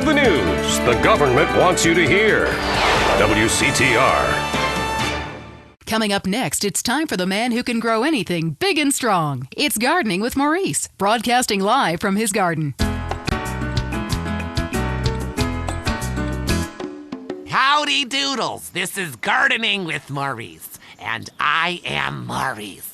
the news the government wants you to hear. WCTR. Coming up next, it's time for the man who can grow anything big and strong. It's Gardening with Maurice, broadcasting live from his garden. Howdy doodles, this is Gardening with Maurice, and I am Maurice.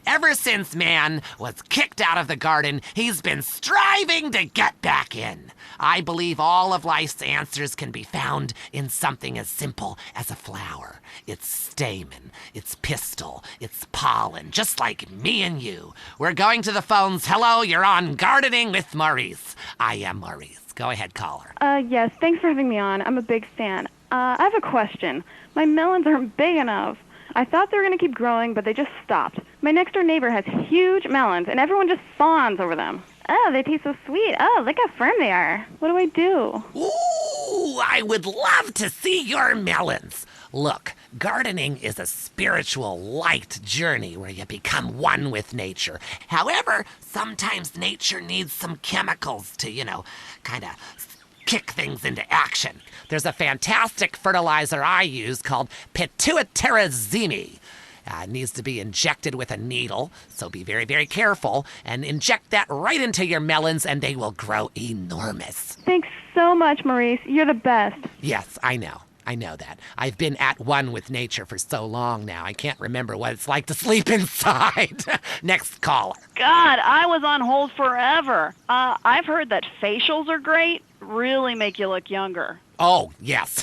Ever since man was kicked out of the garden, he's been striving to get back in. I believe all of life's answers can be found in something as simple as a flower. Its stamen, its pistil, its pollen, just like me and you. We're going to the phones. Hello, you're on Gardening with Maurice. I am Maurice. Go ahead, caller. Yes, thanks for having me on. I'm a big fan. I have a question. My melons aren't big enough. I thought they were going to keep growing, but they just stopped. My next-door neighbor has huge melons, and everyone just fawns over them. Oh, they taste so sweet. Oh, look how firm they are. What do I do? Ooh, I would love to see your melons. Look, gardening is a spiritual, light journey where you become one with nature. However, sometimes nature needs some chemicals to, kind of kick things into action. There's a fantastic fertilizer I use called pituitarizine. It needs to be injected with a needle, so be very, very careful, and inject that right into your melons and they will grow enormous. Thanks so much, Maurice. You're the best. Yes, I know that. I've been at one with nature for so long now, I can't remember what it's like to sleep inside. Next caller. God, I was on hold forever. I've heard that facials are great, really make you look younger. Oh, yes.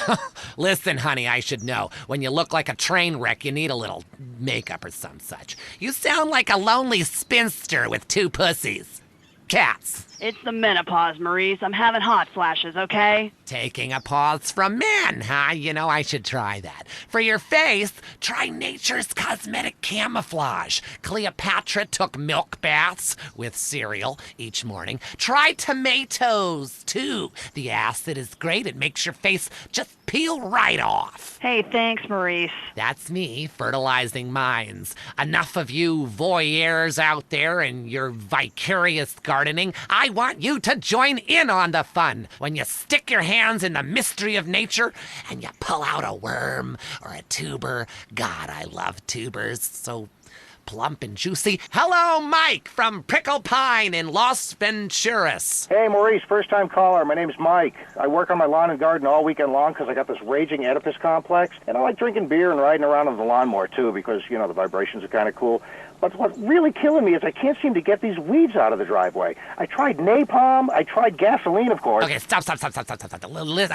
Listen, honey, I should know. When you look like a train wreck, you need a little makeup or some such. You sound like a lonely spinster with two pussies. Cats. It's the menopause, Maurice. I'm having hot flashes, okay? Taking a pause from men, huh? I should try that. For your face, try Nature's Cosmetic Camouflage. Cleopatra took milk baths with cereal each morning. Try tomatoes, too. The acid is great. It makes your face just peel right off. Hey, thanks, Maurice. That's me, fertilizing minds. Enough of you voyeurs out there and your vicarious gardening. I want you to join in on the fun. When you stick your hands in the mystery of nature and you pull out a worm or a tuber. God, I love tubers. So plump and juicy. Hello, Mike from Prickle Pine in Los Venturas. Hey, Maurice, first-time caller. My name's Mike. I work on my lawn and garden all weekend long because I got this raging Oedipus complex, and I like drinking beer and riding around on the lawnmower, too, because, the vibrations are kind of cool. But what's really killing me is I can't seem to get these weeds out of the driveway. I tried napalm. I tried gasoline, of course. Okay, stop.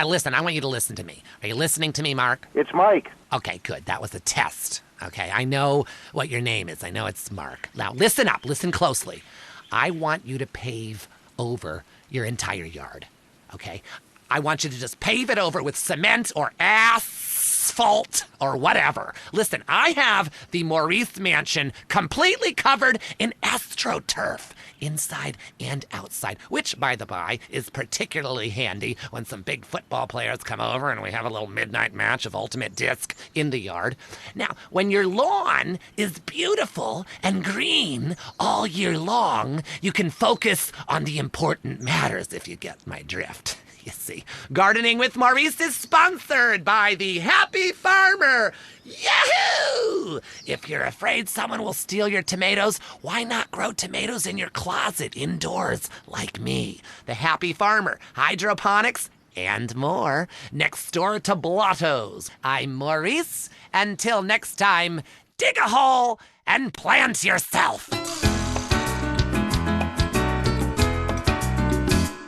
Listen, I want you to listen to me. Are you listening to me, Mark? It's Mike. Okay, good. That was a test. Okay, I know what your name is. I know it's Mark. Now, listen up. Listen closely. I want you to pave over your entire yard, okay? I want you to just pave it over with cement or asphalt or whatever. Listen, I have the Maurice Mansion completely covered in AstroTurf, inside and outside, which, by the by, is particularly handy when some big football players come over and we have a little midnight match of Ultimate Disc in the yard. Now, when your lawn is beautiful and green all year long, you can focus on the important matters, if you get my drift. You see, Gardening with Maurice is sponsored by the Happy Farmer. Yahoo! If you're afraid someone will steal your tomatoes, why not grow tomatoes in your closet indoors like me? The Happy Farmer, hydroponics, and more. Next door to Blotto's. I'm Maurice. Until next time, dig a hole and plant yourself.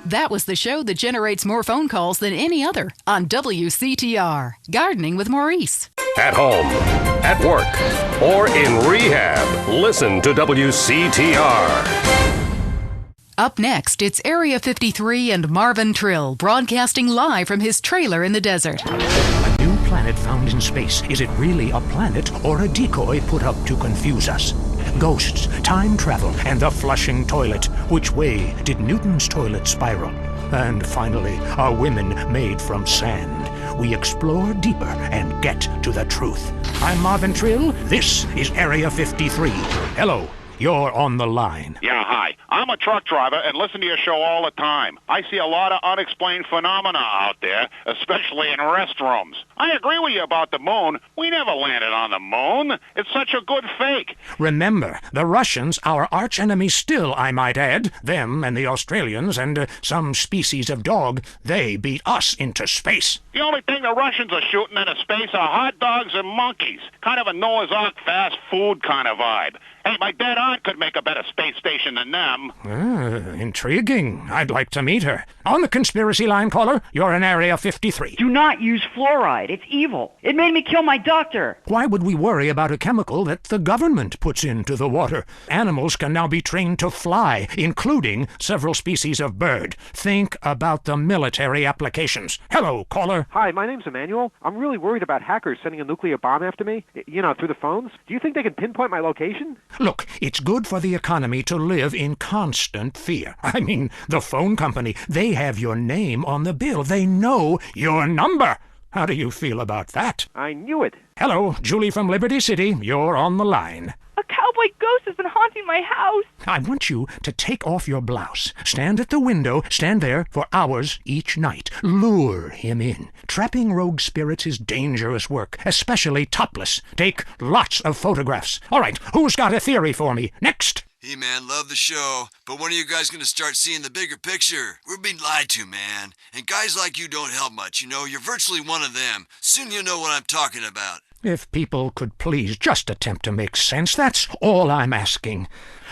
That was the show that generates more phone calls than any other on WCTR. Gardening with Maurice. At home, at work, or in rehab, listen to WCTR. Up next, it's Area 53 and Marvin Trill broadcasting live from his trailer in the desert. A new planet found in space. Is it really a planet or a decoy put up to confuse us? Ghosts, time travel, and the flushing toilet. Which way did Newton's toilet spiral? And finally, are women made from sand? We explore deeper and get to the truth. I'm Marvin Trill. This is Area 53. Hello. you're on the line. Yeah, hi. I'm a truck driver and listen to your show all the time. I see a lot of unexplained phenomena out there, especially in restrooms. I agree with you about the moon. We never landed on the moon. It's such a good fake. Remember, the Russians, our arch-enemy still, I might add, them and the Australians and some species of dog, they beat us into space. The only thing the Russians are shooting into space are hot dogs and monkeys. Kind of a Noah's Ark fast food kind of vibe. Hey, my dead aunt could make a better space station than them. Intriguing. I'd like to meet her. On the conspiracy line, caller, you're in Area 53. Do not use fluoride. It's evil. It made me kill my doctor. Why would we worry about a chemical that the government puts into the water? Animals can now be trained to fly, including several species of bird. Think about the military applications. Hello, caller. Hi, my name's Emmanuel. I'm really worried about hackers sending a nuclear bomb after me, through the phones. Do you think they can pinpoint my location? Look, it's good for the economy to live in constant fear. I mean, the phone company, they have your name on the bill. They know your number. How do you feel about that? I knew it. Hello, Julie from Liberty City. You're on the line. A cowboy ghost has been haunting my house. I want you to take off your blouse. Stand at the window. Stand there for hours each night. Lure him in. Trapping rogue spirits is dangerous work, especially topless. Take lots of photographs. All right, who's got a theory for me? Next. Hey, man, love the show, but when are you guys going to start seeing the bigger picture? We're being lied to, man. And guys like you don't help much, You're virtually one of them. Soon you'll know what I'm talking about. If people could please just attempt to make sense, that's all I'm asking.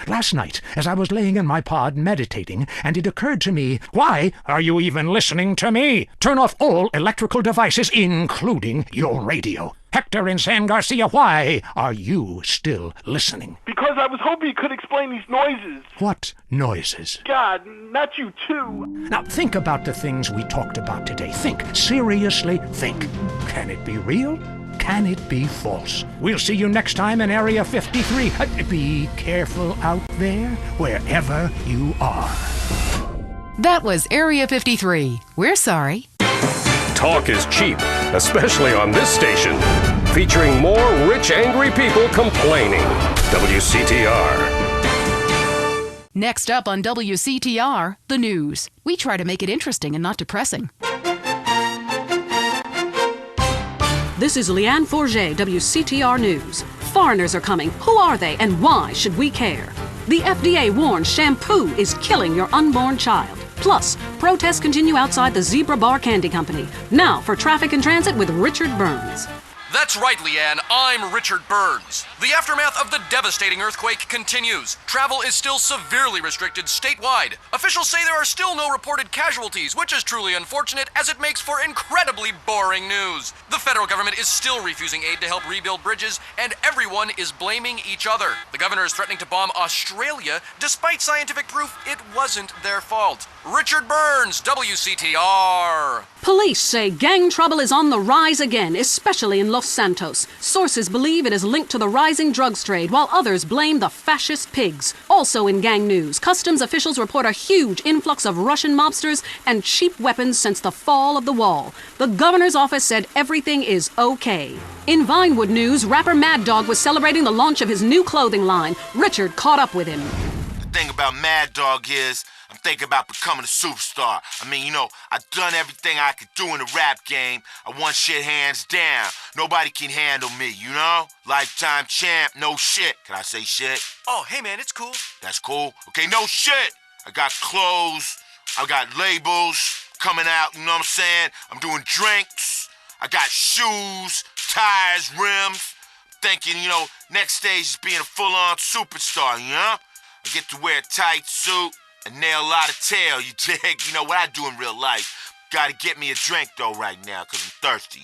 Last night, as I was laying in my pod meditating, and it occurred to me, why are you even listening to me? Turn off all electrical devices, including your radio. Hector in San Garcia, why are you still listening? Because I was hoping you could explain these noises. What noises? God, not you too. Now think about the things we talked about today. Think. Seriously, think. Can it be real? Can it be false? We'll see you next time in Area 53. Be careful out there, wherever you are. That was Area 53. We're sorry. Talk is cheap, especially on this station. Featuring more rich, angry people complaining. WCTR. Next up on WCTR, the news. We try to make it interesting and not depressing. This is Leanne Forget, WCTR News. Foreigners are coming. Who are they and why should we care? The FDA warns shampoo is killing your unborn child. Plus, protests continue outside the Zebra Bar Candy Company. Now for Traffic and Transit with Richard Burns. That's right, Leanne. I'm Richard Burns. The aftermath of the devastating earthquake continues. Travel is still severely restricted statewide. Officials say there are still no reported casualties, which is truly unfortunate as it makes for incredibly boring news. The federal government is still refusing aid to help rebuild bridges, and everyone is blaming each other. The governor is threatening to bomb Australia, despite scientific proof it wasn't their fault. Richard Burns, WCTR. Police say gang trouble is on the rise again, especially in Los Santos. Sources believe it is linked to the rising drugs trade, while others blame the fascist pigs. Also in gang news, customs officials report a huge influx of Russian mobsters and cheap weapons since the fall of the wall. The governor's office said everything is okay. In Vinewood news, rapper Mad Dog was celebrating the launch of his new clothing line. Richard caught up with him. The thing about Mad Dog is, I'm thinking about becoming a superstar. I've done everything I could do in the rap game. I won shit hands down. Nobody can handle me, Lifetime champ, no shit. Can I say shit? Oh, hey man, it's cool. That's cool. Okay, no shit. I got clothes. I got labels coming out, you know what I'm saying? I'm doing drinks. I got shoes, tires, rims. Thinking, next stage is being a full-on superstar, I get to wear a tight suit and nail a lot of tail, you dig? You know what I do in real life. Gotta get me a drink, though, right now, because I'm thirsty,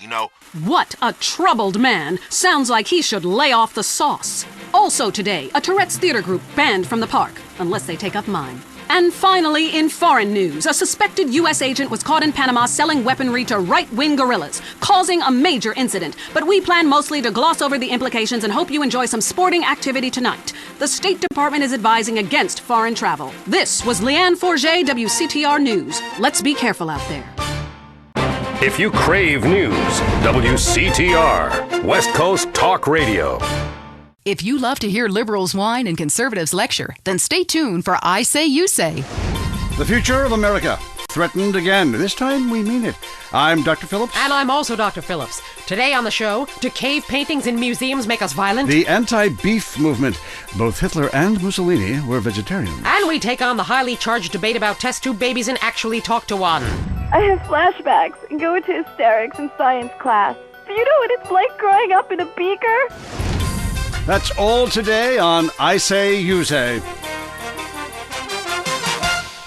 What a troubled man. Sounds like he should lay off the sauce. Also today, a Tourette's theater group banned from the park, unless they take up mine. And finally, in foreign news, a suspected U.S. agent was caught in Panama selling weaponry to right-wing guerrillas, causing a major incident. But we plan mostly to gloss over the implications and hope you enjoy some sporting activity tonight. The State Department is advising against foreign travel. This was Leanne Forget, WCTR News. Let's be careful out there. If you crave news, WCTR, West Coast Talk Radio. If you love to hear liberals whine and conservatives lecture, then stay tuned for I Say, You Say. The future of America, threatened again. This time we mean it. I'm Dr. Phillips. And I'm also Dr. Phillips. Today on the show, do cave paintings in museums make us violent? The anti-beef movement. Both Hitler and Mussolini were vegetarians. And we take on the highly charged debate about test tube babies and actually talk to one. I have flashbacks and go into hysterics in science class. Do you know what it's like growing up in a beaker? That's all today on I Say, You Say.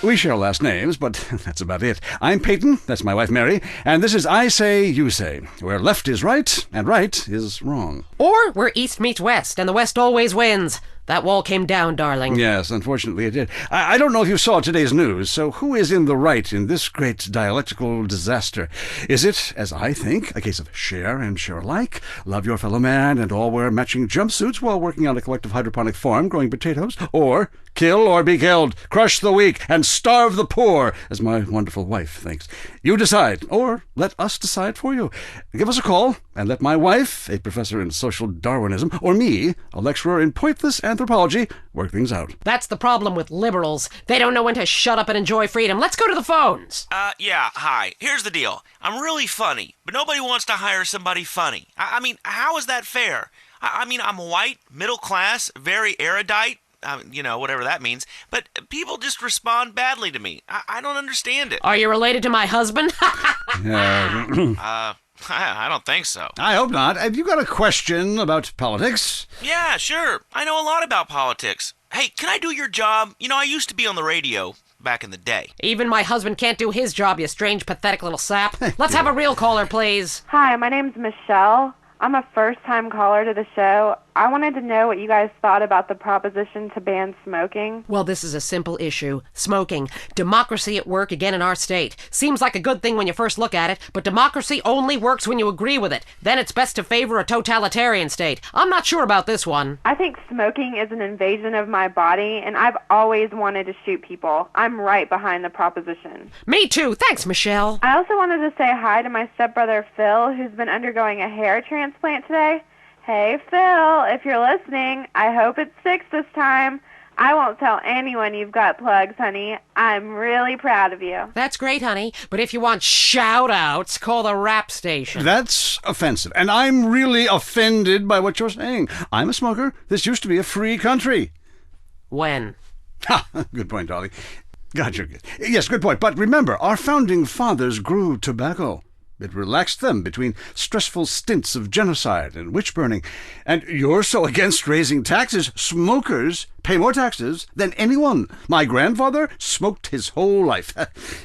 We share last names, but that's about it. I'm Peyton, that's my wife Mary, and this is I Say, You Say, where left is right and right is wrong. Or where East meets West and the West always wins. That wall came down, darling. Yes, unfortunately it did. I don't know if you saw today's news, so who is in the right in this great dialectical disaster? Is it, as I think, a case of share and share alike, love your fellow man, and all wear matching jumpsuits while working on a collective hydroponic farm growing potatoes? Or kill or be killed, crush the weak, and starve the poor, as my wonderful wife thinks? You decide, or let us decide for you. Give us a call, and let my wife, a professor in social Darwinism, or me, a lecturer in pointless anthropology, work things out. That's the problem with liberals. They don't know when to shut up and enjoy freedom. Let's go to the phones. Yeah, hi. Here's the deal. I'm really funny, but nobody wants to hire somebody funny. I mean, how is that fair? I mean, I'm white, middle class, very erudite. You know, whatever that means. But people just respond badly to me. I don't understand it. Are you related to my husband? I don't think so. I hope not. Have you got a question about politics? Yeah, sure. I know a lot about politics. Hey, can I do your job? You know, I used to be on the radio back in the day. Even my husband can't do his job, you strange, pathetic little sap. Let's have a real caller, please. Hi, my name's Michelle. I'm a first-time caller to the show. I wanted to know what you guys thought about the proposition to ban smoking. Well, this is a simple issue. Smoking. Democracy at work again in our state. Seems like a good thing when you first look at it, but democracy only works when you agree with it. Then it's best to favor a totalitarian state. I'm not sure about this one. I think smoking is an invasion of my body, and I've always wanted to shoot people. I'm right behind the proposition. Me too. Thanks, Michelle. I also wanted to say hi to my stepbrother Phil, who's been undergoing a hair transplant today. Hey, Phil, if you're listening, I hope it's 6 this time. I won't tell anyone you've got plugs, honey. I'm really proud of you. That's great, honey. But if you want shout-outs, call the rap station. That's offensive, and I'm really offended by what you're saying. I'm a smoker. This used to be a free country. When? Ha! Good point, Dolly. God, you're good. Yes, good point. But remember, our founding fathers grew tobacco. It relaxed them between stressful stints of genocide and witch-burning. And you're so against raising taxes, smokers pay more taxes than anyone. My grandfather smoked his whole life,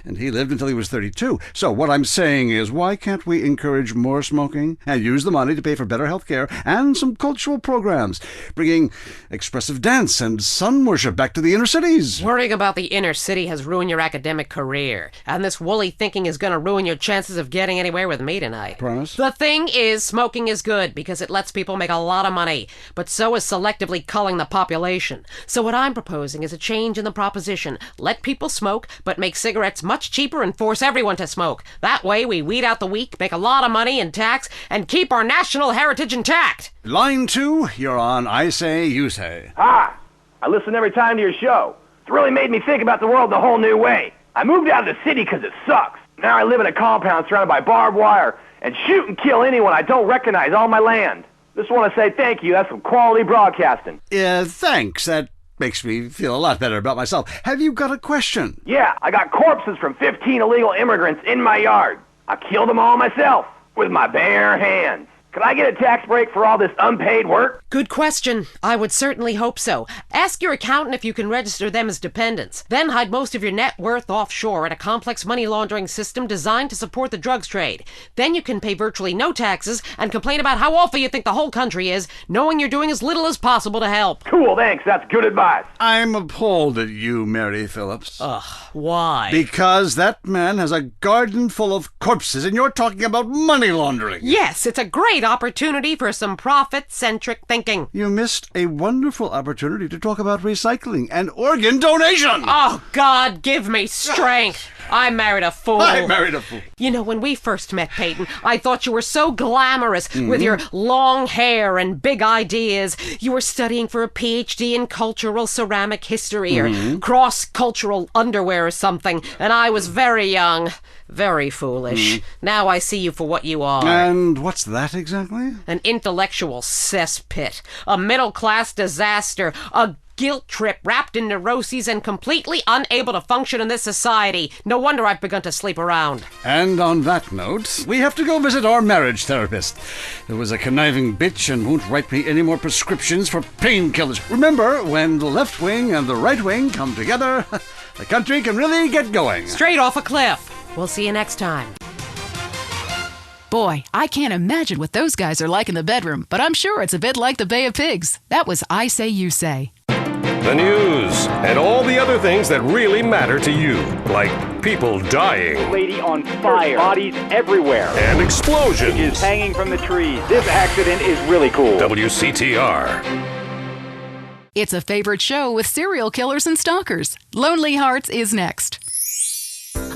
and he lived until he was 32. So what I'm saying is, why can't we encourage more smoking and use the money to pay for better health care and some cultural programs, bringing expressive dance and sun worship back to the inner cities? Worrying about the inner city has ruined your academic career, and this woolly thinking is going to ruin your chances of getting anywhere with me tonight. Promise? The thing is, smoking is good because it lets people make a lot of money, but so is selectively culling the population. So what I'm proposing is a change in the proposition. Let people smoke, but make cigarettes much cheaper and force everyone to smoke. That way we weed out the weak, make a lot of money in tax, and keep our national heritage intact. Line 2, you're on I Say, You Say. Hi. I listen every time to your show. It's really made me think about the world in a whole new way. I moved out of the city because it sucks. Now I live in a compound surrounded by barbed wire and shoot and kill anyone I don't recognize on my land. Just want to say thank you. That's some quality broadcasting. Thanks. That makes me feel a lot better about myself. Have you got a question? Yeah, I got corpses from 15 illegal immigrants in my yard. I killed them all myself with my bare hands. Can I get a tax break for all this unpaid work? Good question. I would certainly hope so. Ask your accountant if you can register them as dependents. Then hide most of your net worth offshore in a complex money laundering system designed to support the drugs trade. Then you can pay virtually no taxes and complain about how awful you think the whole country is, knowing you're doing as little as possible to help. Cool, thanks. That's good advice. I'm appalled at you, Mary Phillips. Ugh, why? Because that man has a garden full of corpses and you're talking about money laundering. Yes, it's a great opportunity for some profit-centric thinking. You missed a wonderful opportunity to talk about recycling and organ donation. Oh, God, give me strength. I married a fool. I married a fool. You know, when we first met, Peyton, I thought you were so glamorous with your long hair and big ideas. You were studying for a PhD in cultural ceramic history or cross-cultural underwear or something, and I was very young, very foolish. Now I see you for what you are. And what's that exactly? An intellectual cesspit, a middle-class disaster, a guilt trip wrapped in neuroses and completely unable to function in this society. No wonder I've begun to sleep around. And on that note, we have to go visit our marriage therapist. There was a conniving bitch and won't write me any more prescriptions for painkillers. Remember, when the left wing and the right wing come together, the country can really get going. Straight off a cliff. We'll see you next time. Boy, I can't imagine what those guys are like in the bedroom, but I'm sure it's a bit like the Bay of Pigs. That was I Say You Say. The news and all the other things that really matter to you, like people dying. Lady on fire. Bodies everywhere. And explosions. Is hanging from the trees. This accident is really cool. WCTR. It's a favorite show with serial killers and stalkers. Lonely Hearts is next.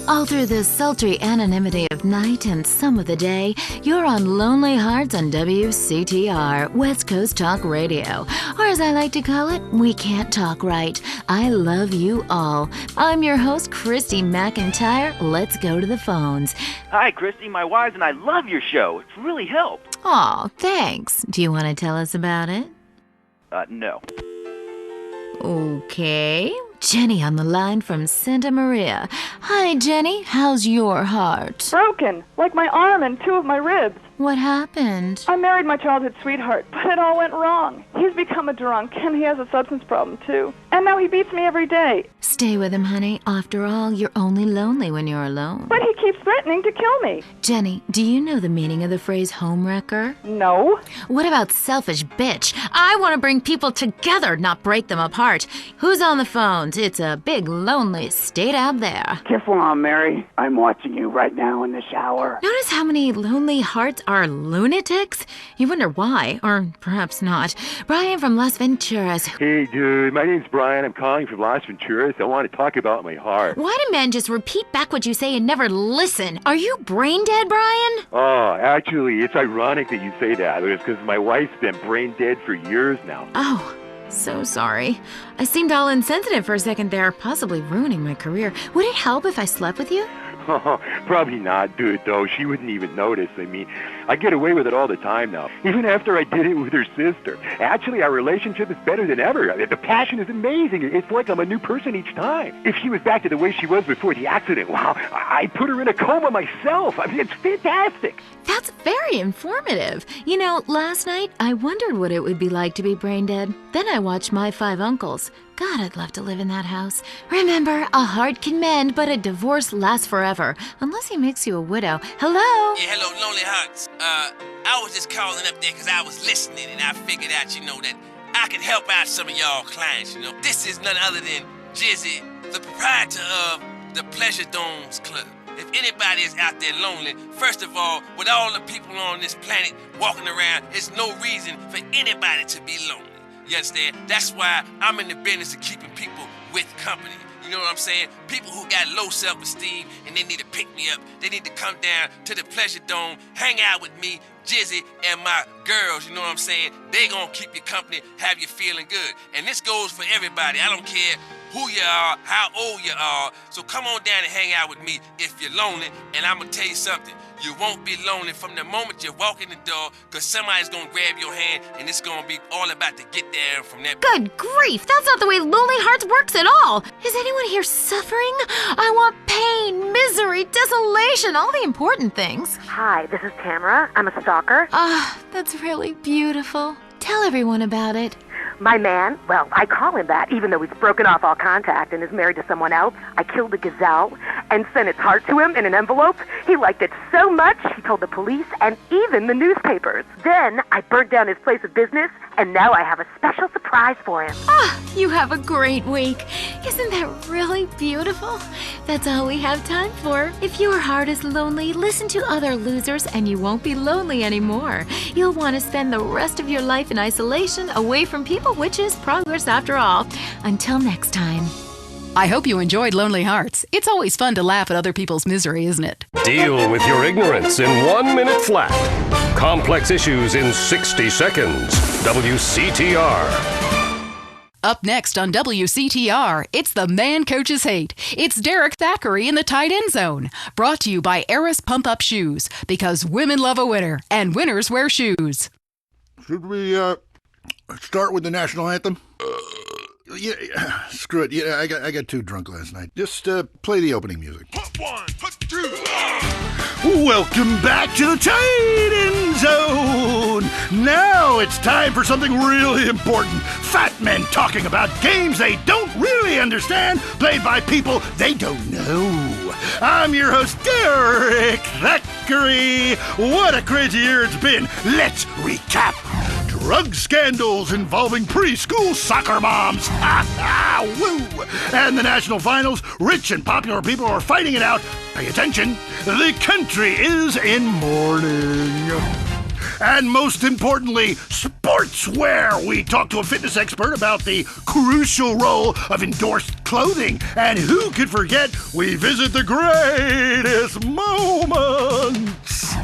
All through the sultry anonymity of night and some of the day, you're on Lonely Hearts on WCTR, West Coast Talk Radio. Or as I like to call it, We Can't Talk Right. I love you all. I'm your host, Christy McIntyre. Let's go to the phones. Hi, Christy. My wives and I love your show. It's really helped. Aw, thanks. Do you want to tell us about it? No. Okay. Jenny on the line from Santa Maria. Hi, Jenny. How's your heart? Broken, like my arm and two of my ribs. What happened? I married my childhood sweetheart, but it all went wrong. He's become a drunk, and he has a substance problem, too. And now he beats me every day. Stay with him, honey. After all, you're only lonely when you're alone. But he keeps threatening to kill me. Jenny, do you know the meaning of the phrase homewrecker? No. What about selfish bitch? I want to bring people together, not break them apart. Who's on the phones? It's a big, lonely state out there. Careful on, Mary. I'm watching you right now in the shower. Notice how many lonely hearts are lunatics? You wonder why, or perhaps not. Brian from Las Venturas. Hey, dude. My name's Brian. I'm calling from Las Venturas. I want to talk about my heart. Why do men just repeat back what you say and never listen? Are you brain dead, Brian? Oh, actually, it's ironic that you say that. It's because my wife's been brain dead for years now. Oh, so sorry. I seemed all insensitive for a second there, possibly ruining my career. Would it help if I slept with you? Probably not, dude, though. She wouldn't even notice. I mean, I get away with it all the time now, even after I did it with her sister. Actually, our relationship is better than ever. The passion is amazing. It's like I'm a new person each time. If she was back to the way she was before the accident, wow, I'd put her in a coma myself. I mean, it's fantastic. That's very informative. You know, last night, I wondered what it would be like to be brain dead. Then I watched My Five Uncles. God, I'd love to live in that house. Remember, a heart can mend, but a divorce lasts forever. Unless he makes you a widow. Hello? Yeah, hello, Lonely Hearts. I was just calling up there because I was listening, and I figured out, that I could help out some of y'all clients, This is none other than Jizzy, the proprietor of the Pleasure Domes Club. If anybody is out there lonely, first of all, with all the people on this planet walking around, there's no reason for anybody to be lonely. You understand? That's why I'm in the business of keeping people with company. You know what I'm saying? People who got low self-esteem and they need to pick me up. They need to come down to the Pleasure Dome, hang out with me, Jizzy, and my girls, you know what I'm saying? They gonna keep you company, have you feeling good. And this goes for everybody. I don't care who you are, how old you are. So come on down and hang out with me if you're lonely. And I'm gonna tell you something. You won't be lonely from the moment you walk in the door, because somebody's going to grab your hand, and it's going to be all about to get there from that. Good grief, that's not the way Lonely Hearts works at all. Is anyone here suffering? I want pain, misery, desolation, all the important things. Hi, this is Tamara. I'm a stalker. That's really beautiful. Tell everyone about it. My man, well, I call him that, even though he's broken off all contact and is married to someone else. I killed a gazelle, and sent its heart to him in an envelope. He liked it so much, he told the police and even the newspapers. Then I burnt down his place of business, and now I have a special surprise for him. You have a great week. Isn't that really beautiful? That's all we have time for. If your heart is lonely, listen to other losers and you won't be lonely anymore. You'll want to spend the rest of your life in isolation, away from people, which is progress after all. Until next time. I hope you enjoyed Lonely Hearts. It's always fun to laugh at other people's misery, isn't it? Deal with your ignorance in 1 minute flat. Complex issues in 60 seconds. WCTR. Up next on WCTR, it's The Man Coaches Hate. It's Derek Thackeray in the tight end zone. Brought to you by Eris Pump Up Shoes, because women love a winner, and winners wear shoes. Should we start with the national anthem? Yeah, screw it. Yeah, I got too drunk last night. Just play the opening music. Put one, put two. Welcome back to the tight end zone. Now it's time for something really important. Fat men talking about games they don't really understand, played by people they don't know. I'm your host, Derek Thackeray. What a crazy year it's been. Let's recap. Drug scandals involving preschool soccer moms. Woo! And the national finals, rich and popular people are fighting it out. Pay attention, the country is in mourning. And most importantly, sportswear. We talk to a fitness expert about the crucial role of endorsed clothing. And who could forget, we visit the greatest moments.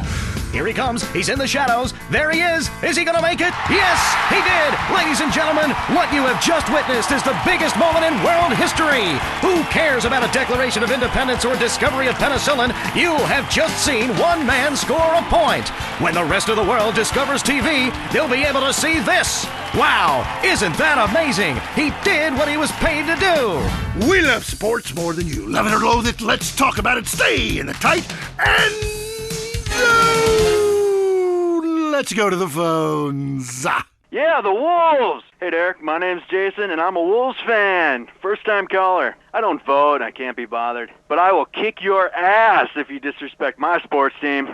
Here he comes. He's in the shadows. There he is. Is he going to make it? Yes, he did. Ladies and gentlemen, what you have just witnessed is the biggest moment in world history. Who cares about a Declaration of Independence or discovery of penicillin? You have just seen one man score a point. When the rest of the world discovers TV, they'll be able to see this. Wow, isn't that amazing? He did what he was paid to do. We love sports more than you. Love it or loathe it, let's talk about it. Stay in the tight and... let's go to the phones. Yeah, the Wolves! Hey, Derek, my name's Jason, and I'm a Wolves fan. First-time caller. I don't vote, I can't be bothered. But I will kick your ass if you disrespect my sports team.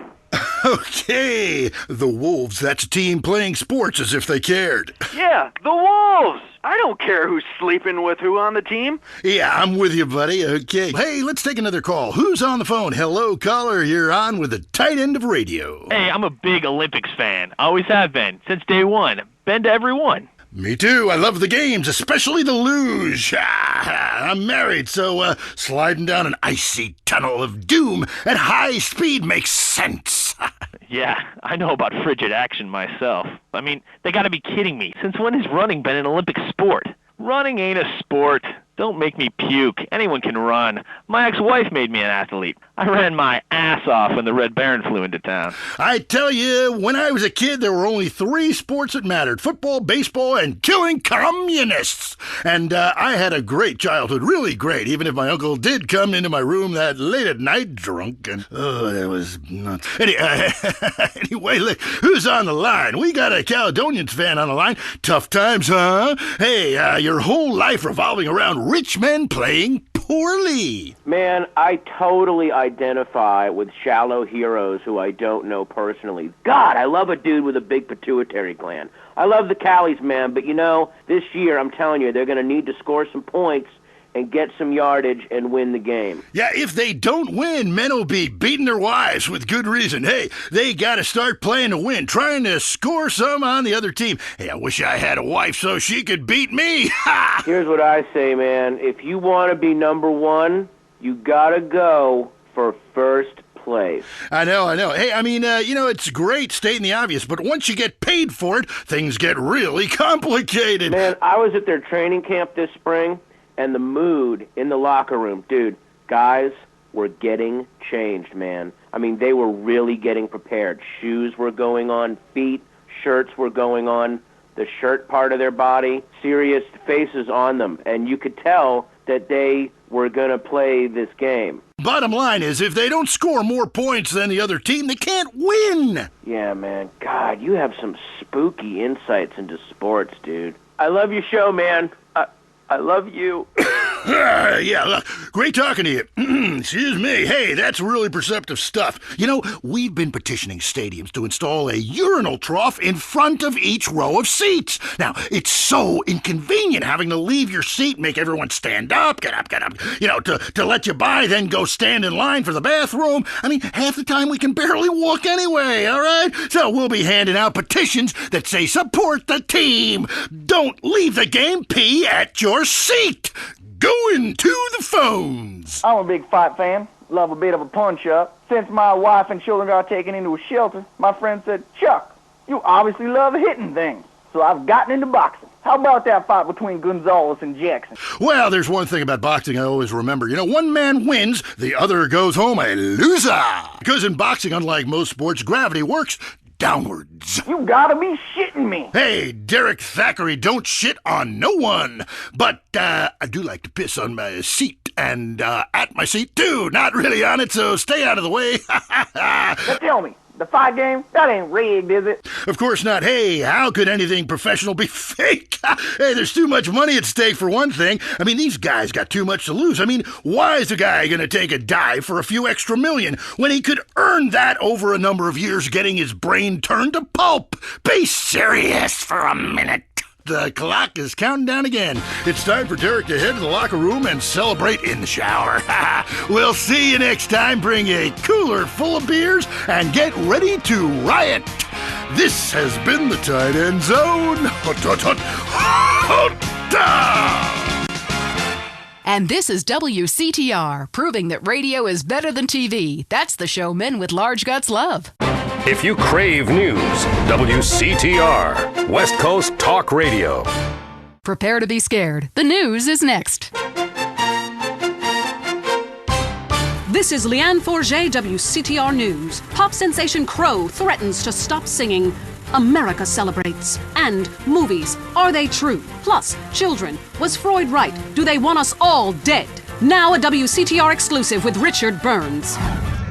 Okay, the Wolves, that's a team playing sports as if they cared. Yeah, the Wolves! I don't care who's sleeping with who on the team. Yeah, I'm with you, buddy. Okay. Hey, let's take another call. Who's on the phone? Hello, caller. You're on with the tight end of radio. Hey, I'm a big Olympics fan. Always have been, since day one. Been to every one. Me too. I love the games, especially the luge. I'm married, so sliding down an icy tunnel of doom at high speed makes sense. Yeah, I know about frigid action myself. I mean, they gotta be kidding me. Since when has running been an Olympic sport? Running ain't a sport. Don't make me puke. Anyone can run. My ex-wife made me an athlete. I ran my ass off when the Red Baron flew into town. I tell you, when I was a kid, there were only 3 sports that mattered. Football, baseball, and killing communists. And I had a great childhood, really great, even if my uncle did come into my room that late at night drunk. And, that was nuts. Anyway, look, who's on the line? We got a Caledonians fan on the line. Tough times, huh? Hey, your whole life revolving around rich men playing poorly. Man, I totally identify with shallow heroes who I don't know personally. God, I love a dude with a big pituitary gland. I love the Callies, man, but you know, this year, I'm telling you, they're going to need to score some points and get some yardage and win the game. Yeah, if they don't win, men will be beating their wives with good reason. Hey, they got to start playing to win, trying to score some on the other team. Hey, I wish I had a wife so she could beat me. Ha! Here's what I say, man. If you want to be number one, you got to go for first place. I know. Hey, I mean, it's great stating the obvious, but once you get paid for it, things get really complicated. Man, I was at their training camp this spring, and the mood in the locker room, dude, guys were getting changed, man. I mean, they were really getting prepared. Shoes were going on, feet, shirts were going on, the shirt part of their body, serious faces on them, and you could tell that they were going to play this game. Bottom line is, if they don't score more points than the other team, they can't win. Yeah, man. God, you have some spooky insights into sports, dude. I love your show, man. I love you. Yeah, look, great talking to you. Excuse me. Hey, that's really perceptive stuff. You know, we've been petitioning stadiums to install a urinal trough in front of each row of seats. Now, it's so inconvenient having to leave your seat, make everyone stand up, get up, you know, to let you by, then go stand in line for the bathroom. I mean, half the time we can barely walk anyway, all right? So we'll be handing out petitions that say support the team. Don't leave the game, pee at your seat. Going to the phones. I'm a big fight fan. Love a bit of a punch-up. Since my wife and children got taken into a shelter, my friend said, Chuck, you obviously love hitting things. So I've gotten into boxing. How about that fight between Gonzalez and Jackson? Well, there's one thing about boxing I always remember. You know, one man wins, the other goes home a loser. Because in boxing, unlike most sports, gravity works downwards. You gotta be shitting me. Hey, Derek Thackeray, don't shit on no one. But I do like to piss on my seat and at my seat too. Not really on it, so stay out of the way. Now tell me, the fight game, that ain't rigged, is it? Of course not. Hey, how could anything professional be fake? Hey, there's too much money at stake for one thing. I mean, these guys got too much to lose. I mean, why is a guy gonna take a dive for a few extra million when he could earn that over a number of years getting his brain turned to pulp? Be serious for a minute. The clock is counting down again. It's time for Derek to head to the locker room and celebrate in the shower. We'll see you next time. Bring a cooler full of beers and get ready to riot. This has been the Tight End Zone. And this is WCTR, proving that radio is better than TV. That's the show men with large guts love. If you crave news, WCTR, West Coast Talk Radio. Prepare to be scared. The news is next. This is Leanne Forget, WCTR News. Pop sensation Crow threatens to stop singing. America celebrates. And movies. Are they true? Plus, children. Was Freud right? Do they want us all dead? Now a WCTR exclusive with Richard Burns.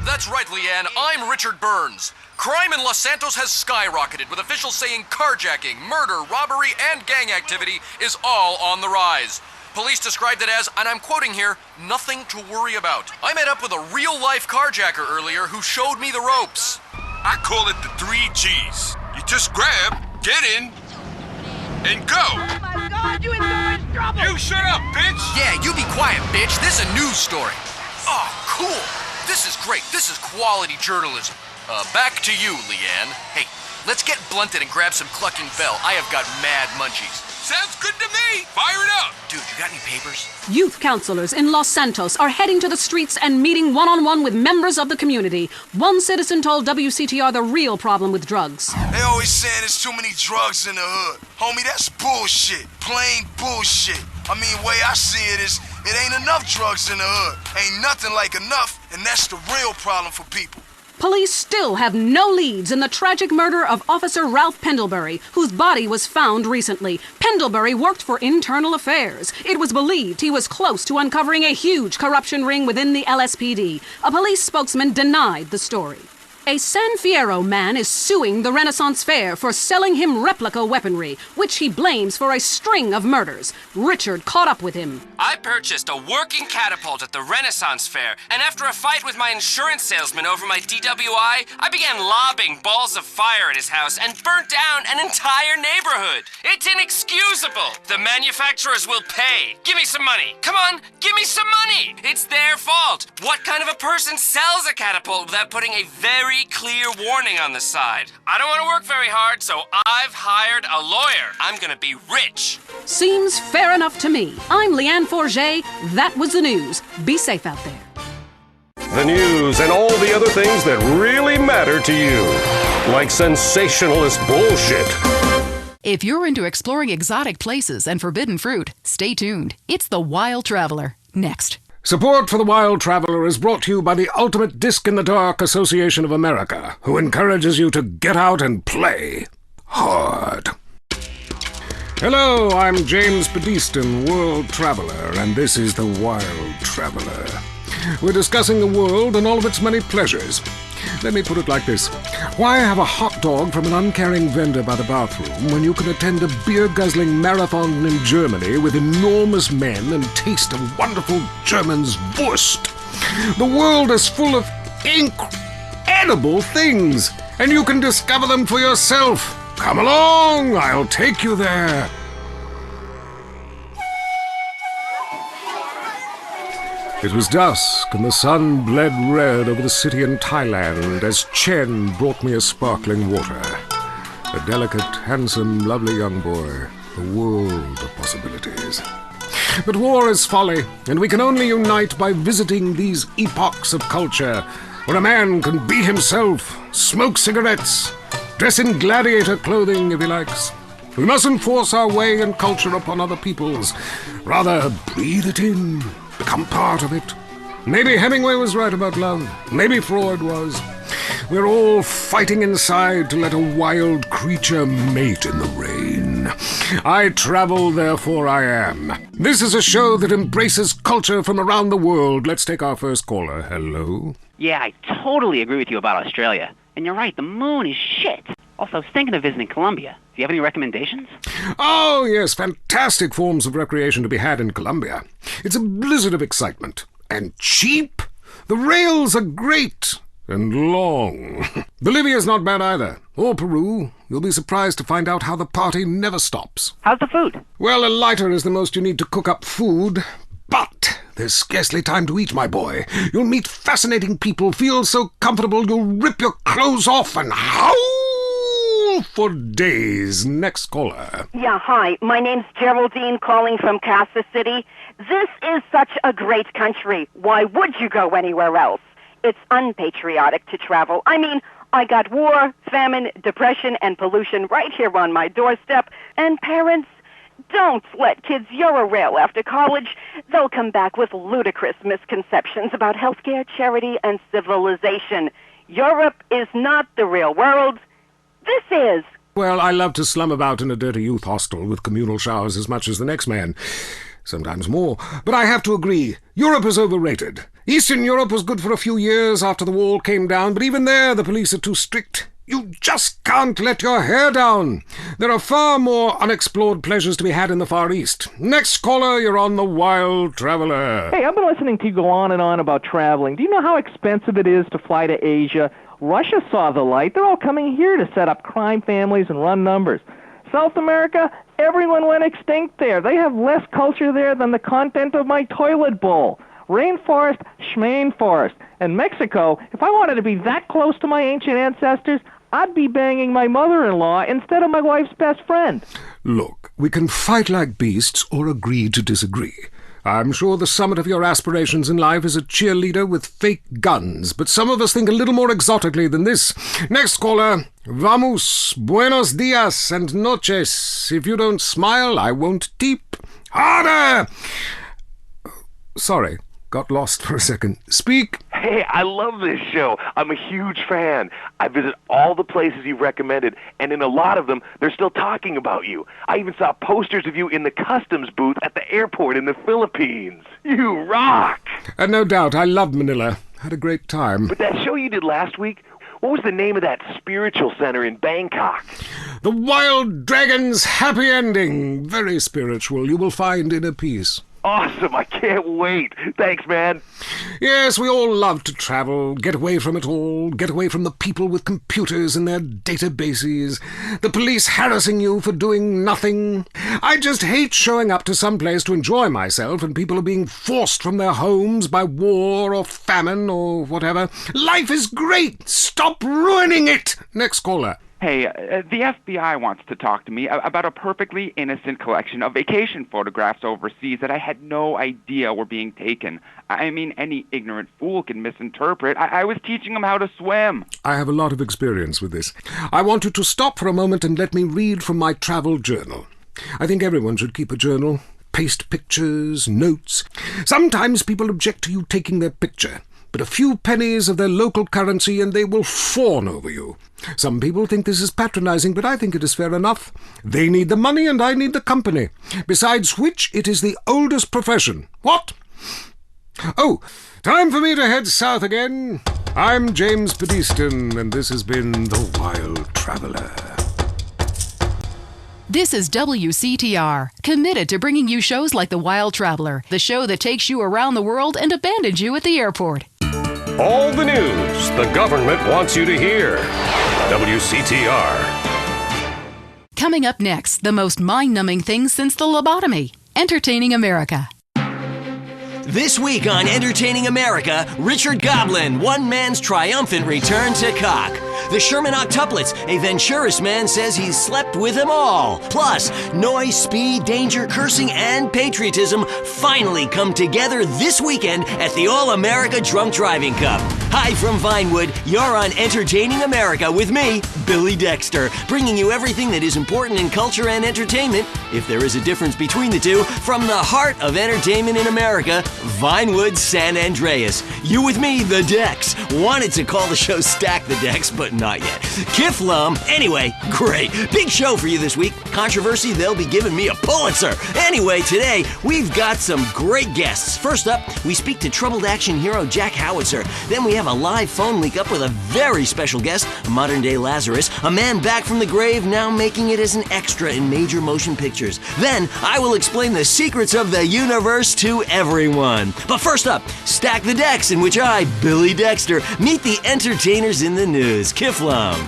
That's right, Leanne. I'm Richard Burns. Crime in Los Santos has skyrocketed, with officials saying carjacking, murder, robbery, and gang activity is all on the rise. Police described it as, and I'm quoting here, nothing to worry about. I met up with a real-life carjacker earlier who showed me the ropes. I call it the 3 G's. You just grab, get in, and go. Oh my God, you in so much trouble! You shut up, bitch! Yeah, you be quiet, bitch. This is a news story. Oh, cool. This is great. This is quality journalism. Back to you, Leanne. Hey, let's get blunted and grab some Clucking Bell. I have got mad munchies. Sounds good to me. Fire it up. Dude, you got any papers? Youth counselors in Los Santos are heading to the streets and meeting one-on-one with members of the community. One citizen told WCTR the real problem with drugs. They always saying there's too many drugs in the hood. Homie, that's bullshit. Plain bullshit. I mean, way I see it is, it ain't enough drugs in the hood. Ain't nothing like enough, and that's the real problem for people. Police still have no leads in the tragic murder of Officer Ralph Pendlebury, whose body was found recently. Pendlebury worked for Internal Affairs. It was believed he was close to uncovering a huge corruption ring within the LSPD. A police spokesman denied the story. A San Fierro man is suing the Renaissance Fair for selling him replica weaponry, which he blames for a string of murders. Richard caught up with him. I purchased a working catapult at the Renaissance Fair, and after a fight with my insurance salesman over my DWI, I began lobbing balls of fire at his house and burnt down an entire neighborhood. It's inexcusable. The manufacturers will pay. Give me some money. Come on, give me some money. It's their fault. What kind of a person sells a catapult without putting a very clear warning on the side? I don't want to work very hard, so I've hired a lawyer. I'm gonna be rich. Seems fair enough to me. I'm Leanne Forget. That was the news. Be safe out there. The news and all the other things that really matter to you. Like sensationalist bullshit. If you're into exploring exotic places and forbidden fruit, stay tuned. It's The Wild Traveler. Next. Support for The Wild Traveler is brought to you by the Ultimate Disc in the Dark Association of America, who encourages you to get out and play hard. Hello, I'm James Pediston, World Traveler, and this is The Wild Traveler. We're discussing the world and all of its many pleasures. Let me put it like this. Why have a hot dog from an uncaring vendor by the bathroom when you can attend a beer-guzzling marathon in Germany with enormous men and taste a wonderful German's Wurst? The world is full of incredible things, and you can discover them for yourself. Come along, I'll take you there. It was dusk, and the sun bled red over the city in Thailand as Chen brought me a sparkling water. A delicate, handsome, lovely young boy. A world of possibilities. But war is folly, and we can only unite by visiting these epochs of culture, where a man can be himself, smoke cigarettes, dress in gladiator clothing if he likes. We mustn't force our way and culture upon other people's. Rather, breathe it in. Become part of it. Maybe Hemingway was right about love. Maybe Freud was. We're all fighting inside to let a wild creature mate in the rain. I travel, therefore I am. This is a show that embraces culture from around the world. Let's take our first caller. Hello? Yeah, I totally agree with you about Australia. And you're right, the moon is shit. Also, I was thinking of visiting Colombia. Do you have any recommendations? Oh, yes, fantastic forms of recreation to be had in Colombia. It's a blizzard of excitement. And cheap. The rails are great. And long. Bolivia's not bad either. Or Peru. You'll be surprised to find out how the party never stops. How's the food? Well, a lighter is the most you need to cook up food. But there's scarcely time to eat, my boy. You'll meet fascinating people, feel so comfortable you'll rip your clothes off and howl for days. Next caller. Yeah, hi. My name's Geraldine, calling from Kansas City. This is such a great country. Why would you go anywhere else? It's unpatriotic to travel. I mean, I got war, famine, depression, and pollution right here on my doorstep. And parents, don't let kids Eurorail after college. They'll come back with ludicrous misconceptions about healthcare, charity, and civilization. Europe is not the real world. This is. Well, I love to slum about in a dirty youth hostel with communal showers as much as the next man. Sometimes more. But I have to agree, Europe is overrated. Eastern Europe was good for a few years after the wall came down, but even there the police are too strict. You just can't let your hair down. There are far more unexplored pleasures to be had in the Far East. Next caller, you're on The Wild Traveler. Hey, I've been listening to you go on and on about traveling. Do you know how expensive it is to fly to Asia? Russia saw the light. They're all coming here to set up crime families and run numbers. South America, everyone went extinct there. They have less culture there than the content of my toilet bowl. Rainforest, schmain forest. And Mexico, if I wanted to be that close to my ancient ancestors, I'd be banging my mother-in-law instead of my wife's best friend. Look, we can fight like beasts or agree to disagree. I'm sure the summit of your aspirations in life is a cheerleader with fake guns, but some of us think a little more exotically than this. Next caller. Vamos, buenos dias and noches. If you don't smile, I won't tip. Harder! Sorry, got lost for a second. Speak. Hey, I love this show. I'm a huge fan. I visit all the places you've recommended, and in a lot of them, they're still talking about you. I even saw posters of you in the customs booth at the airport in the Philippines. You rock! No doubt, I loved Manila. Had a great time. But that show you did last week, what was the name of that spiritual center in Bangkok? The Wild Dragon's Happy Ending. Very spiritual. You will find inner peace. Awesome, I can't wait. Thanks, man. Yes, we all love to travel, get away from it all, get away from the people with computers and their databases, the police harassing you for doing nothing. I just hate showing up to some place to enjoy myself and people are being forced from their homes by war or famine or whatever. Life is great. Stop ruining it. Next caller. Hey, the FBI wants to talk to me about a perfectly innocent collection of vacation photographs overseas that I had no idea were being taken. I mean, any ignorant fool can misinterpret. I was teaching them how to swim. I have a lot of experience with this. I want you to stop for a moment and let me read from my travel journal. I think everyone should keep a journal. Paste pictures, notes. Sometimes people object to you taking their picture, but a few pennies of their local currency and they will fawn over you. Some people think this is patronizing, but I think it is fair enough. They need the money and I need the company. Besides which, it is the oldest profession. What? Oh, time for me to head south again. I'm James Pedestin, and this has been The Wild Traveler. This is WCTR, committed to bringing you shows like The Wild Traveler, the show that takes you around the world and abandons you at the airport. All the news the government wants you to hear. WCTR. Coming up next, the most mind-numbing thing since the lobotomy, Entertaining America. This week on Entertaining America, Richard Goblin, one man's triumphant return to cock. The Sherman Octuplets, a Venturis man says he's slept with them all. Plus, noise, speed, danger, cursing, and patriotism finally come together this weekend at the All-America Drunk Driving Cup. Hi from Vinewood, you're on Entertaining America with me, Billy Dexter, bringing you everything that is important in culture and entertainment, if there is a difference between the two, from the heart of entertainment in America, Vinewood, San Andreas. You with me, the Dex. Wanted to call the show Stack the Dex, but not yet. Kiflum. Anyway, great. Big show for you this week. Controversy, they'll be giving me a Pulitzer. Anyway, today, we've got some great guests. First up, we speak to troubled action hero Jack Howitzer. Then we have a live phone link up with a very special guest, a modern-day Lazarus, a man back from the grave, now making it as an extra in major motion pictures. Then, I will explain the secrets of the universe to everyone. But first up, Stack the Decks, in which I, Billy Dexter, meet the entertainers in the news. Kiflum.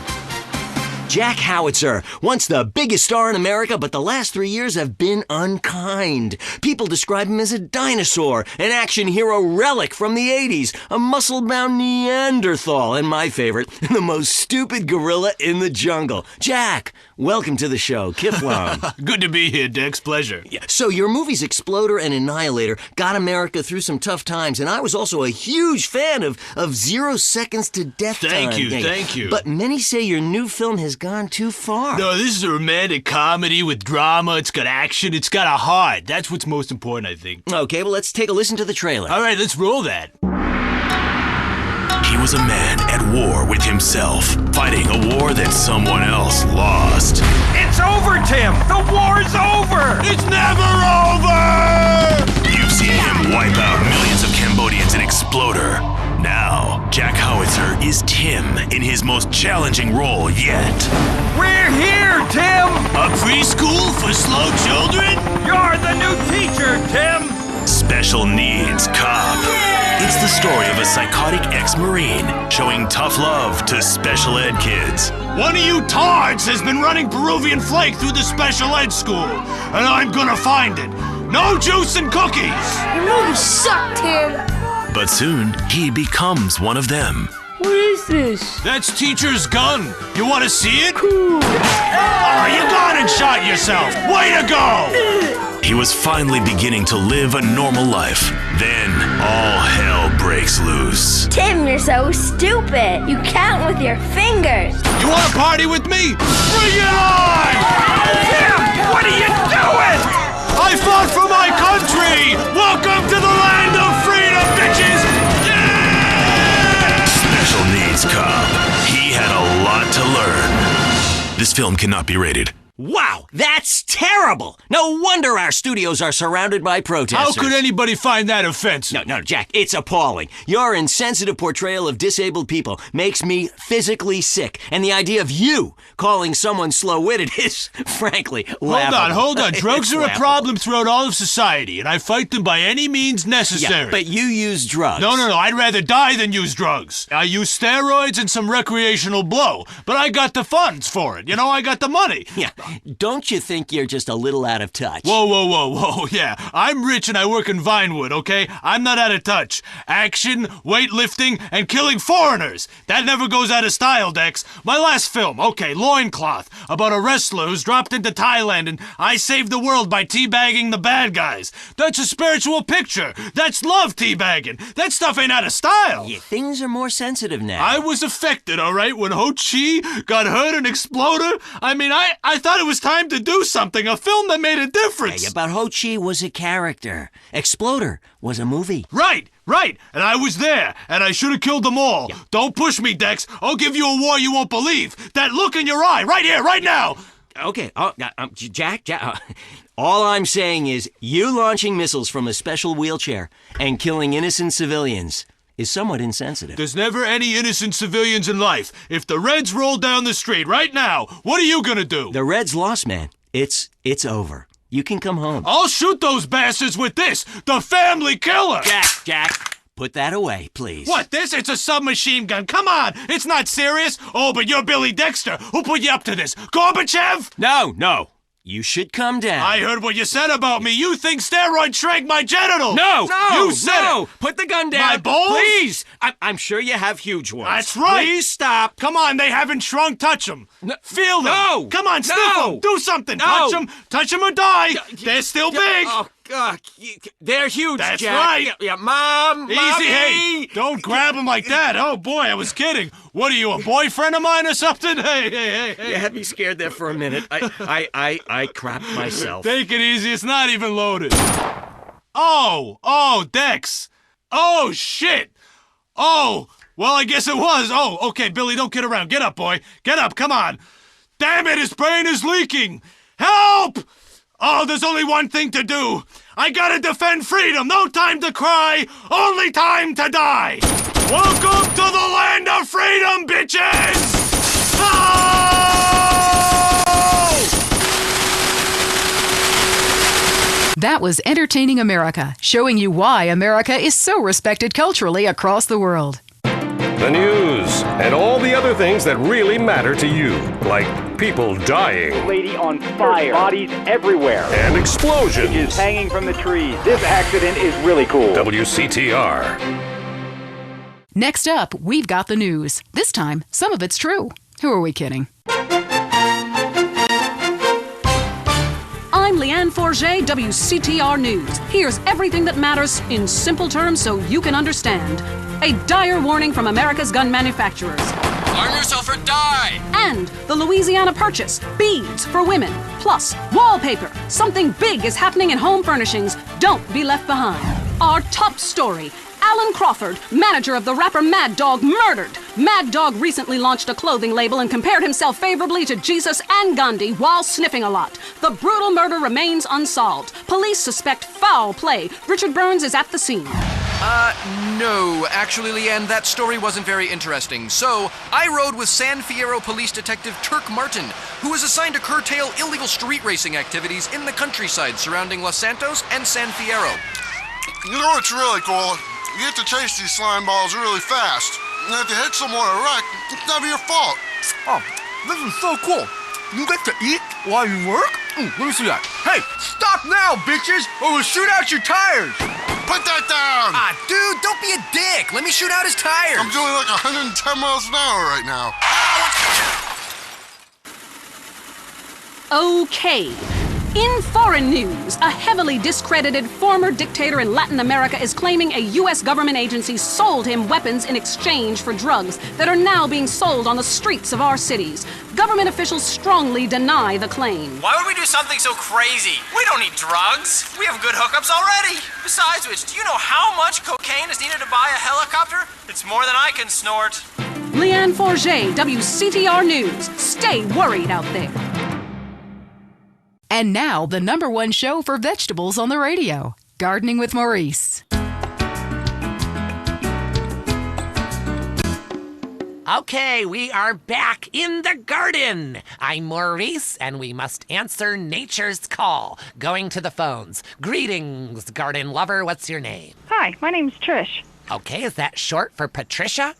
Jack Howitzer, once the biggest star in America, but the last 3 years have been unkind. People describe him as a dinosaur, an action hero relic from the 80s, a muscle-bound Neanderthal, and my favorite, the most stupid gorilla in the jungle. Jack, welcome to the show. Kiflum. Good to be here, Dex. Pleasure. Yeah. So your movies Exploder and Annihilator got America through some tough times, and I was also a huge fan of 0 Seconds to Death Time. Thank you. But many say your new film has gone too far. No, this is a romantic comedy with drama. It's got action. It's got a heart. That's what's most important, I think. Okay, well, let's take a listen to the trailer. All right, let's roll that. He was a man at war with himself, fighting a war that someone else lost. It's over, Tim! The war's over! It's never over! You've seen him wipe out millions of Cambodians in Exploder. Now, Jack Howitzer is Tim in his most challenging role yet. We're here, Tim! A preschool for slow children? You're the new teacher, Tim! Special needs cop. It's the story of a psychotic ex-Marine showing tough love to special ed kids. One of you tards has been running Peruvian flake through the special ed school, and I'm gonna find it. No juice and cookies! You know you suck, Tim! But soon, he becomes one of them. What is this? That's teacher's gun. You want to see it? Cool. Oh, you gone and shot yourself. Way to go! He was finally beginning to live a normal life. Then, all hell breaks loose. Tim, you're so stupid. You count with your fingers. You want to party with me? Bring it on! Tim, what are you doing? I fought for my country! Welcome to the land of freedom, bitches! Yeah! Special needs cop. He had a lot to learn. This film cannot be rated. Wow, that's terrible! No wonder our studios are surrounded by protesters. How could anybody find that offensive? No, Jack, it's appalling. Your insensitive portrayal of disabled people makes me physically sick, and the idea of you calling someone slow-witted is, frankly, laughable. Hold on. Drugs are a problem throughout all of society, and I fight them by any means necessary. Yeah, but you use drugs. No, I'd rather die than use drugs. I use steroids and some recreational blow, but I got the funds for it. I got the money. Yeah. Don't you think you're just a little out of touch? Whoa. Yeah, I'm rich and I work in Vinewood, okay? I'm not out of touch. Action, weightlifting, and killing foreigners. That never goes out of style, Dex. My last film, okay, Loincloth, about a wrestler who's dropped into Thailand and I saved the world by teabagging the bad guys. That's a spiritual picture. That's love teabagging. That stuff ain't out of style. Yeah, things are more sensitive now. I was affected, all right, when Ho Chi got hurt in Exploder. I mean, I thought it was time to do something, a film that made a difference. Hey, but Ho Chi was a character. Exploder was a movie. Right. And I was there, and I should have killed them all. Yeah. Don't push me, Dex. I'll give you a war you won't believe. That look in your eye, right here, right now. Okay, Jack, All I'm saying is you launching missiles from a special wheelchair and killing innocent civilians is somewhat insensitive. There's never any innocent civilians in life. If the Reds roll down the street right now, what are you gonna do? The Reds lost, man. It's over. You can come home. I'll shoot those bastards with this, the family killer! Jack, put that away, please. What, this? It's a submachine gun. Come on, it's not serious. Oh, but you're Billy Dexter. Who put you up to this? Gorbachev? No. You should come down. I heard what you said about me. You think steroids shrank my genitals. No! You said it. Put the gun down. My balls? Please! I'm sure you have huge ones. That's right. Please stop. Come on, they haven't shrunk. Touch them. No. Feel them. No. Come on, sniff them. Do something. No. Touch them or die. They're still big. Oh, God. They're huge, That's Jack. right. Yeah, Mom. Easy, Mommy. hey. Don't grab them like that. Oh, boy, I was kidding. What are you, a boyfriend of mine or something? Hey. You had me scared there for a minute. I crapped myself. Take it easy. It's not even loaded. Oh, Dex. Oh, shit. Oh, well, I guess it was. Oh, okay, Billy, don't kid around. Get up, boy. Get up, come on. Damn it, his brain is leaking. Help! Oh, there's only one thing to do. I gotta defend freedom. No time to cry. Only time to die. Welcome to the land of freedom, bitches! That was Entertaining America, showing you why America is so respected culturally across the world. The news and all the other things that really matter to you, like people dying. Lady on fire. Bodies everywhere. And explosions. Is hanging from the trees. This accident is really cool. WCTR. Next up, we've got the news. This time, some of it's true. Who are we kidding? I'm Leanne Forget, WCTR News. Here's everything that matters in simple terms so you can understand. A dire warning from America's gun manufacturers. Arm yourself or die! And the Louisiana Purchase, beads for women. Plus, wallpaper. Something big is happening in home furnishings. Don't be left behind. Our top story. Alan Crawford, manager of the rapper Mad Dog, murdered. Mad Dog recently launched a clothing label and compared himself favorably to Jesus and Gandhi while sniffing a lot. The brutal murder remains unsolved. Police suspect foul play. Richard Burns is at the scene. No. Actually, Leanne, that story wasn't very interesting. So, I rode with San Fierro Police Detective Turk Martin, who was assigned to curtail illegal street racing activities in the countryside surrounding Los Santos and San Fierro. You know what's really cool? You get to chase these slime balls really fast. And if you hit someone or wreck, it's never your fault. Oh, this is so cool. You get to eat while you work? Let me see that. Hey, stop now, bitches, or we'll shoot out your tires. Put that down! Dude, don't be a dick. Let me shoot out his tires. I'm doing like 110 miles an hour right now. Okay. In foreign news, a heavily discredited former dictator in Latin America is claiming a U.S. government agency sold him weapons in exchange for drugs that are now being sold on the streets of our cities. Government officials strongly deny the claim. Why would we do something so crazy? We don't need drugs. We have good hookups already. Besides which, do you know how much cocaine is needed to buy a helicopter? It's more than I can snort. Leanne Forget, WCTR News. Stay worried out there. And now, the #1 show for vegetables on the radio, Gardening with Maurice. Okay, we are back in the garden. I'm Maurice, and we must answer nature's call. Going to the phones. Greetings, garden lover. What's your name? Hi, my name's Trish. Okay, is that short for Patricia?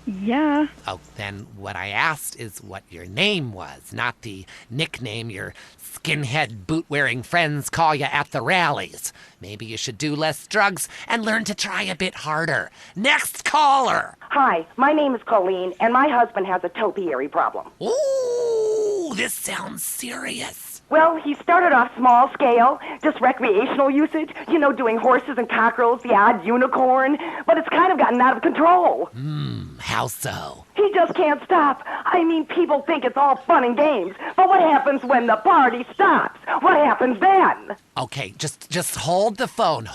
Yeah. Oh, then what I asked is what your name was, not the nickname your skinhead boot-wearing friends call you at the rallies. Maybe you should do less drugs and learn to try a bit harder. Next caller. Hi, my name is Colleen, and my husband has a topiary problem. Ooh, this sounds serious. Well, he started off small scale, just recreational usage, doing horses and cockerels, the odd unicorn, but it's kind of gotten out of control. How so? He just can't stop. I mean, people think it's all fun and games, but what happens when the party stops? What happens then? Okay, just hold the phone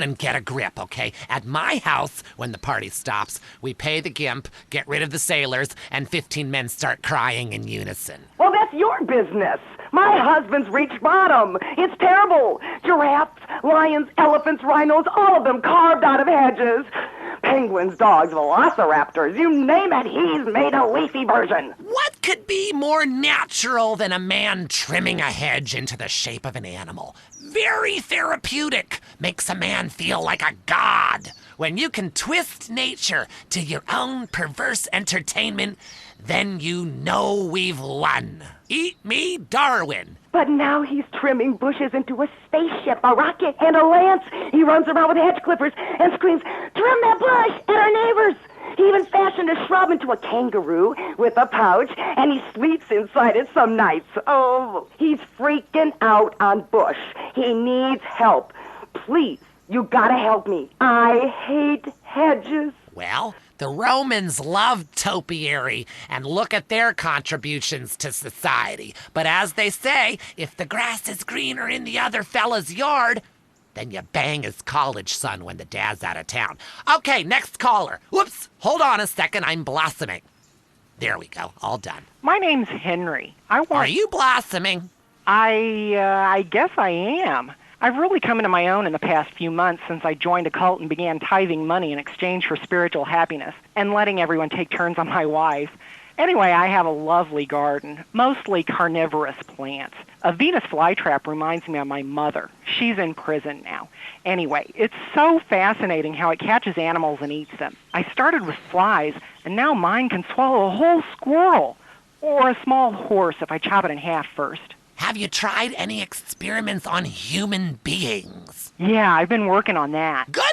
and get a grip, okay? At my house, when the party stops, we pay the gimp, get rid of the sailors, and 15 men start crying in unison. Well, that's your business. My husband's reached bottom. It's terrible. Giraffes, lions, elephants, rhinos, all of them carved out of hedges. Penguins, dogs, velociraptors, you name it, he's made a leafy version. What could be more natural than a man trimming a hedge into the shape of an animal? Very therapeutic. Makes a man feel like a god. When you can twist nature to your own perverse entertainment, then you know we've won. Eat me, Darwin. But now he's trimming bushes into a spaceship, a rocket, and a lance. He runs around with hedge clippers and screams, "Trim that bush!" at our neighbors. He even fashioned a shrub into a kangaroo with a pouch, and he sleeps inside it some nights. Oh, he's freaking out on Bush. He needs help. Please, you gotta help me. I hate hedges. Well, the Romans loved topiary, and look at their contributions to society. But as they say, if the grass is greener in the other fella's yard, then you bang his college son when the dad's out of town. Okay, next caller. Whoops, hold on a second, I'm blossoming. There we go, all done. My name's Henry. Are you blossoming? I guess I am. I've really come into my own in the past few months since I joined a cult and began tithing money in exchange for spiritual happiness and letting everyone take turns on my wife. Anyway, I have a lovely garden, mostly carnivorous plants. A Venus flytrap reminds me of my mother. She's in prison now. Anyway, it's so fascinating how it catches animals and eats them. I started with flies, and now mine can swallow a whole squirrel, or a small horse if I chop it in half first. Have you tried any experiments on human beings? Yeah, I've been working on that. Good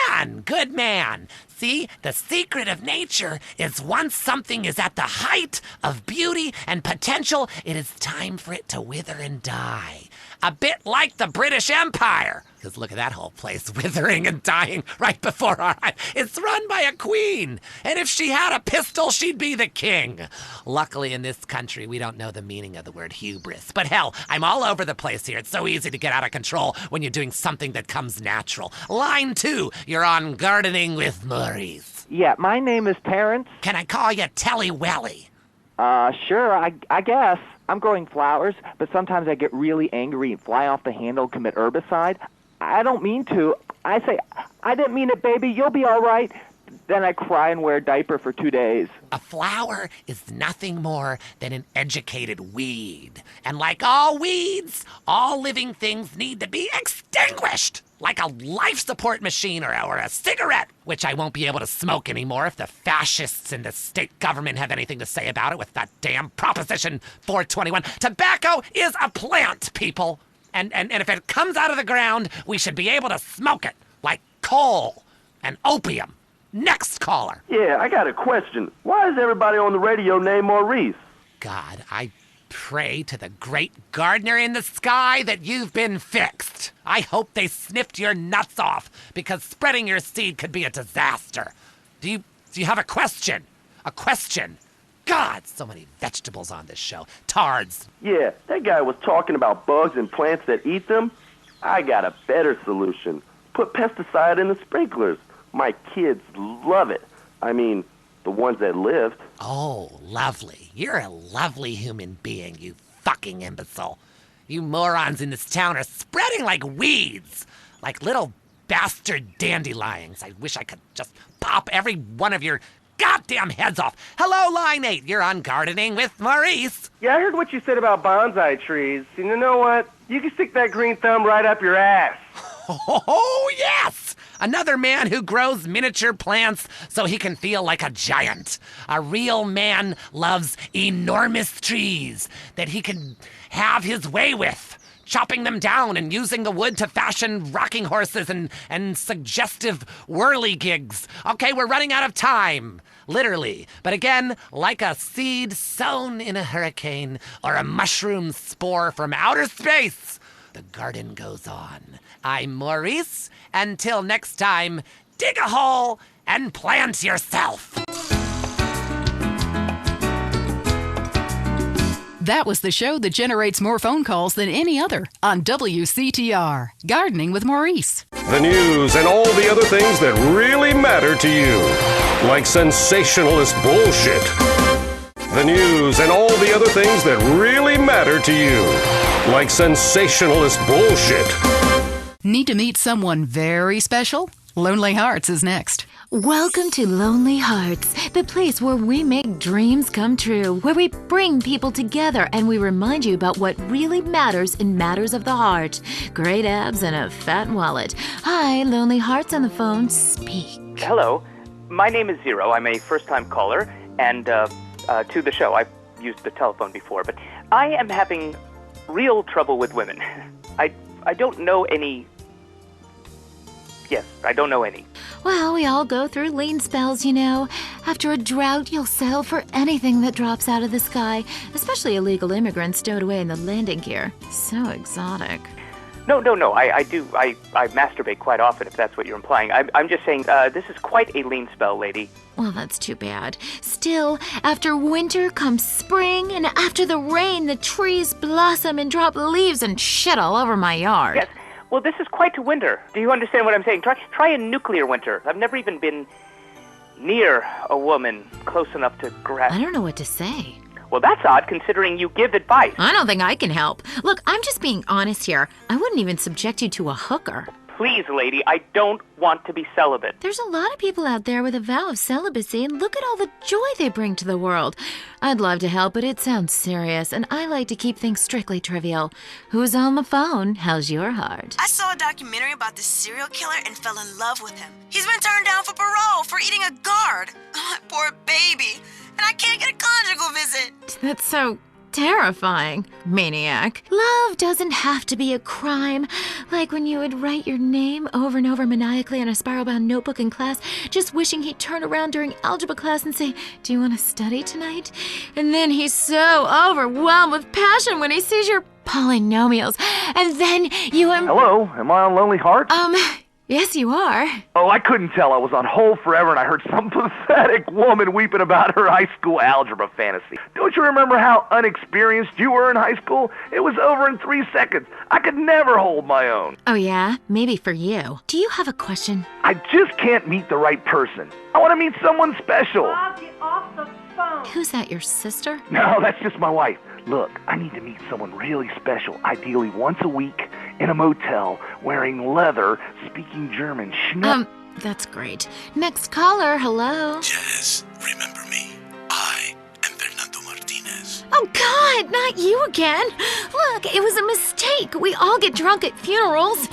man! Good man! See, the secret of nature is once something is at the height of beauty and potential, it is time for it to wither and die. A bit like the British Empire. Because look at that whole place withering and dying right before our eyes. It's run by a queen. And if she had a pistol, she'd be the king. Luckily, in this country, we don't know the meaning of the word hubris. But hell, I'm all over the place here. It's so easy to get out of control when you're doing something that comes natural. Line 2, you're on Gardening with Maurice. Yeah, my name is Terrence. Can I call you Telly Welly? Sure, I guess. I'm growing flowers, but sometimes I get really angry and fly off the handle, commit herbicide. I don't mean to. I say, "I didn't mean it, baby. You'll be all right." Then I cry and wear a diaper for 2 days. A flower is nothing more than an educated weed. And like all weeds, all living things need to be extinguished. Like a life support machine or a cigarette, which I won't be able to smoke anymore if the fascists in the state government have anything to say about it with that damn Proposition 421. Tobacco is a plant, people. And if it comes out of the ground, we should be able to smoke it, like coal and opium. Next caller. Yeah, I got a question. Why is everybody on the radio named Maurice? God, I pray to the great gardener in the sky that you've been fixed. I hope they sniffed your nuts off, because spreading your seed could be a disaster. Do you have a question? A question? God, so many vegetables on this show. Tards. Yeah, that guy was talking about bugs and plants that eat them. I got a better solution. Put pesticide in the sprinklers. My kids love it. I mean, the ones that lived. Oh, lovely. You're a lovely human being, you fucking imbecile. You morons in this town are spreading like weeds. Like little bastard dandelions. I wish I could just pop every one of your goddamn heads off. Hello, Line 8. You're on Gardening with Maurice. Yeah, I heard what you said about bonsai trees. And you know what? You can stick that green thumb right up your ass. Oh, yes! Another man who grows miniature plants so he can feel like a giant. A real man loves enormous trees that he can have his way with, chopping them down and using the wood to fashion rocking horses and suggestive whirligigs. Okay, we're running out of time. Literally. But again, like a seed sown in a hurricane or a mushroom spore from outer space, the garden goes on. I'm Maurice. Until next time, dig a hole and plant yourself. That was the show that generates more phone calls than any other on WCTR, Gardening with Maurice. The news and all the other things that really matter to you, like sensationalist bullshit. the news, and all the other things that really matter to you. Like sensationalist bullshit. Need to meet someone very special? Lonely Hearts is next. Welcome to Lonely Hearts, the place where we make dreams come true, where we bring people together and we remind you about what really matters in matters of the heart. Great abs and a fat wallet. Hi, Lonely Hearts on the phone. Speak. Hello. My name is Zero. I'm a first-time caller, and to the show. I've used the telephone before, but I am having real trouble with women. I don't know any... Yes, I don't know any. Well, we all go through lean spells, you know. After a drought, you'll settle for anything that drops out of the sky, especially illegal immigrants stowed away in the landing gear. So exotic. No. I masturbate quite often, if that's what you're implying. I'm just saying, this is quite a lean spell, lady. Well, that's too bad. Still, after winter comes spring, and after the rain, the trees blossom and drop leaves and shit all over my yard. Yes. Well, this is quite a winter. Do you understand what I'm saying? Try a nuclear winter. I've never even been near a woman close enough to grasp. I don't know what to say. Well, that's odd, considering you give advice. I don't think I can help. Look, I'm just being honest here. I wouldn't even subject you to a hooker. Please, lady, I don't want to be celibate. There's a lot of people out there with a vow of celibacy, and look at all the joy they bring to the world. I'd love to help, but it sounds serious, and I like to keep things strictly trivial. Who's on the phone? How's your heart? I saw a documentary about this serial killer and fell in love with him. He's been turned down for parole for eating a guard. Oh, my poor baby. And I can't get a conjugal visit. That's so terrifying. Maniac. Love doesn't have to be a crime. Like when you would write your name over and over maniacally on a spiral-bound notebook in class, just wishing he'd turn around during algebra class and say, "Do you want to study tonight?" And then he's so overwhelmed with passion when he sees your polynomials. And then you... Hello, am I on Lonely Hearts? Yes, you are. Oh, I couldn't tell. I was on hold forever and I heard some pathetic woman weeping about her high school algebra fantasy. Don't you remember how unexperienced you were in high school? It was over in 3 seconds. I could never hold my own. Oh, yeah? Maybe for you. Do you have a question? I just can't meet the right person. I want to meet someone special. Bob, get off the phone. Who's that, your sister? No, that's just my wife. Look, I need to meet someone really special, ideally once a week, in a motel, wearing leather, speaking German. That's great. Next caller, hello. Jess, remember me? I am Fernando Martinez. Oh, God, not you again. Look, it was a mistake. We all get drunk at funerals.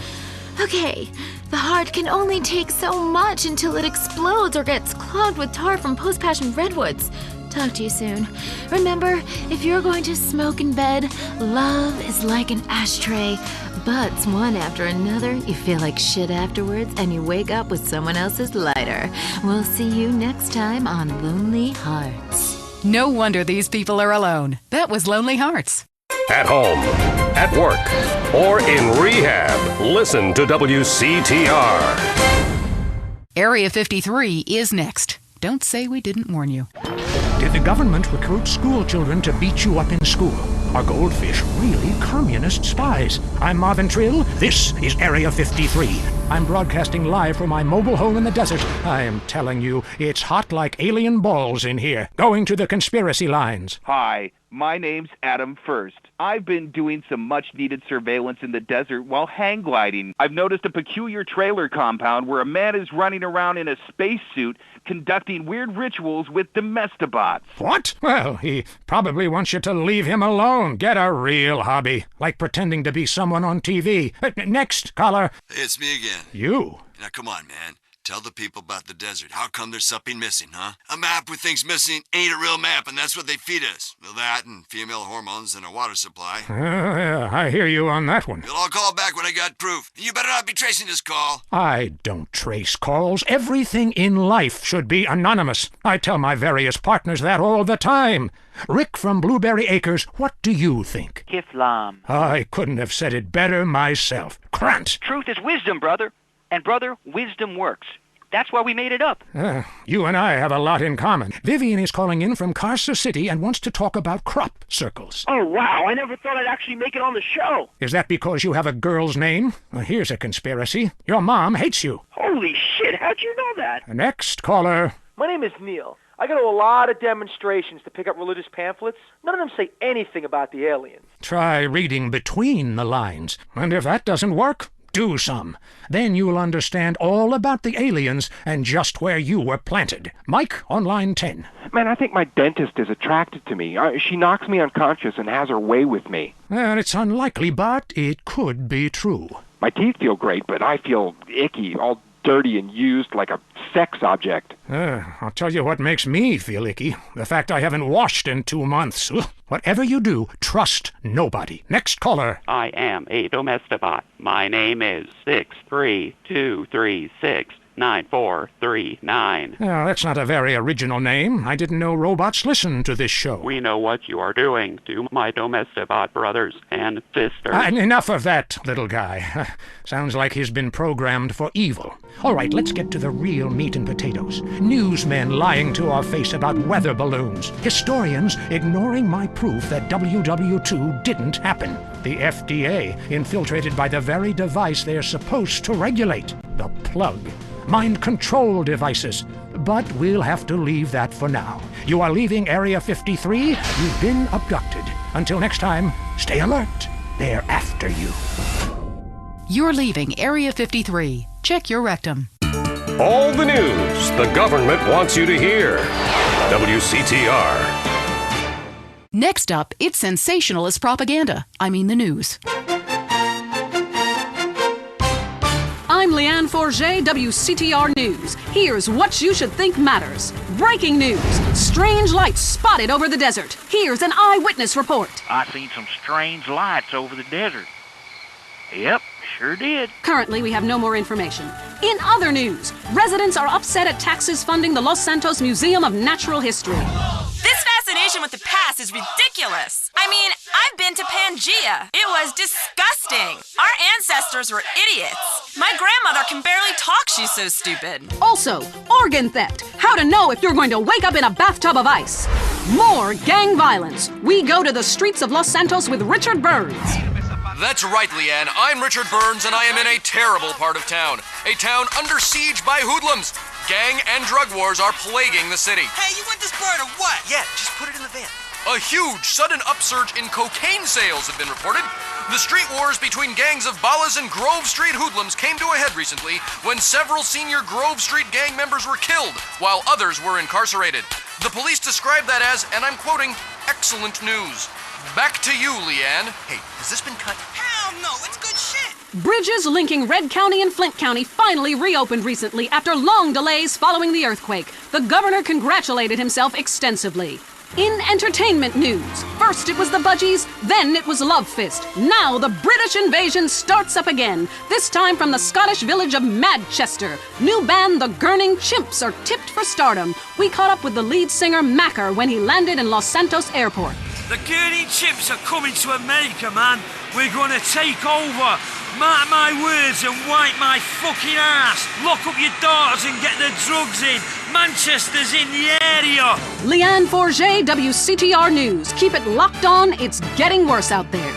Okay, the heart can only take so much until it explodes or gets clogged with tar from post-passion redwoods. Talk to you soon. Remember, if you're going to smoke in bed, love is like an ashtray. Butts one after another, you feel like shit afterwards, and you wake up with someone else's lighter. We'll see you next time on Lonely Hearts. No wonder these people are alone. That was Lonely Hearts. At home, at work, or in rehab, listen to WCTR. Area 53 is next. Don't say we didn't warn you. Did the government recruit school children to beat you up in school? Are goldfish really communist spies? I'm Marvin Trill. This is Area 53. I'm broadcasting live from my mobile home in the desert. I am telling you, it's hot like alien balls in here. Going to the conspiracy lines. Hi, my name's Adam First. I've been doing some much-needed surveillance in the desert while hang gliding. I've noticed a peculiar trailer compound where a man is running around in a spacesuit conducting weird rituals with domestibots. What? Well, he probably wants you to leave him alone. Get a real hobby, like pretending to be someone on TV. Next caller. It's me again. You? Now, come on, man. Tell the people about the desert. How come there's something missing, huh? A map with things missing ain't a real map, and that's what they feed us. Well, that and female hormones and a water supply. Yeah, I hear you on that one. Well, I'll call back when I got proof. You better not be tracing this call. I don't trace calls. Everything in life should be anonymous. I tell my various partners that all the time. Rick from Blueberry Acres, what do you think? Kiflam. I couldn't have said it better myself. Krant. Truth is wisdom, brother. And, brother, wisdom works. That's why we made it up. You and I have a lot in common. Vivian is calling in from Carcer City and wants to talk about crop circles. Oh, wow. I never thought I'd actually make it on the show. Is that because you have a girl's name? Well, here's a conspiracy. Your mom hates you. Holy shit. How'd you know that? Next caller. My name is Neil. I go to a lot of demonstrations to pick up religious pamphlets. None of them say anything about the aliens. Try reading between the lines, and if that doesn't work, do some. Then you'll understand all about the aliens and just where you were planted. Mike on line 10. Man, I think my dentist is attracted to me. She knocks me unconscious and has her way with me. Well, it's unlikely, but it could be true. My teeth feel great, but I feel icky, all dirty and used like a sex object. I'll tell you what makes me feel icky. The fact I haven't washed in 2 months. Whatever you do, trust nobody. Next caller. I am a domesticbot. My name is 632369439. Well, that's not a very original name. I didn't know robots listen to this show. We know what you are doing to my domesticbot brothers and sisters. Enough of that, little guy. Sounds like he's been programmed for evil. All right, let's get to the real meat and potatoes. Newsmen lying to our face about weather balloons. Historians ignoring my proof that WW2 didn't happen. The FDA infiltrated by the very device they're supposed to regulate. The plug. Mind control devices. But we'll have to leave that for now. You are leaving Area 53. You've been abducted. Until next time, stay alert. They're after you. You're leaving Area 53. Check your rectum. All the news the government wants you to hear. WCTR. Next up, it's sensationalist propaganda. I mean the news. I'm Leanne Forget, WCTR News. Here's what you should think matters. Breaking news. Strange lights spotted over the desert. Here's an eyewitness report. I seen some strange lights over the desert. Yep, sure did. Currently, we have no more information. In other news, residents are upset at taxes funding the Los Santos Museum of Natural History. This fascination with the past is ridiculous. I mean, I've been to Pangea. It was disgusting. Our ancestors were idiots. My grandmother can barely talk, she's so stupid. Also, organ theft. How to know if you're going to wake up in a bathtub of ice. More gang violence. We go to the streets of Los Santos with Richard Burns. That's right, Leanne. I'm Richard Burns, and I am in a terrible part of town. A town under siege by hoodlums. Gang and drug wars are plaguing the city. Hey, you want this bird or what? Yeah, just put it in the van. A huge, sudden upsurge in cocaine sales have been reported. The street wars between gangs of Ballas and Grove Street hoodlums came to a head recently when several senior Grove Street gang members were killed, while others were incarcerated. The police described that as, and I'm quoting, excellent news. Back to you, Leanne. Hey, has this been cut? Hell no, it's good shit. Bridges linking Red County and Flint County finally reopened recently after long delays following the earthquake. The governor congratulated himself extensively. In entertainment news, first it was the Budgies, then it was Love Fist. Now the British invasion starts up again, this time from the Scottish village of Manchester. New band The Gurning Chimps are tipped for stardom. We caught up with the lead singer Macker when he landed in Los Santos Airport. The Gurning Chimps are coming to America, man. We're gonna take over. Mark my words and wipe my fucking ass. Lock up your daughters and get the drugs in. Manchester's in the area. Leanne Forget, WCTR News. Keep it locked on. It's getting worse out there.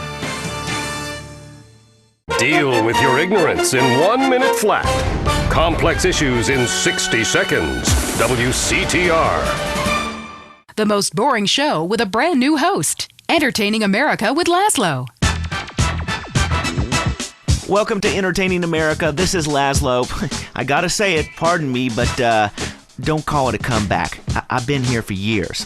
Deal with your ignorance in 1 minute flat. Complex issues in 60 seconds. WCTR. The most boring show with a brand new host. Entertaining America with Laszlo. Welcome to Entertaining America. This is Laszlo. I gotta say it, pardon me, but don't call it a comeback. I've been here for years,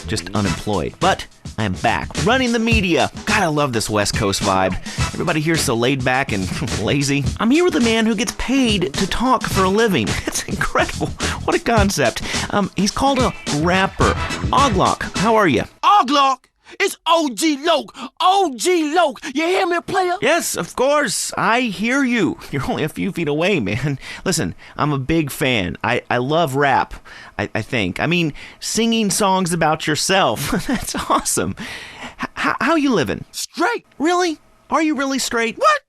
just unemployed. But I am back, running the media. God, I love this West Coast vibe. Everybody here's so laid back and lazy. I'm here with a man who gets paid to talk for a living. It's incredible. What a concept. He's called a rapper. Oglock, how are you? Oglock? It's OG Loke. OG Loke. You hear me, player? Yes, of course. I hear you. You're only a few feet away, man. Listen, I'm a big fan. I love rap, I think. I mean, singing songs about yourself. That's awesome. How you living? Straight. Really? Are you really straight? What?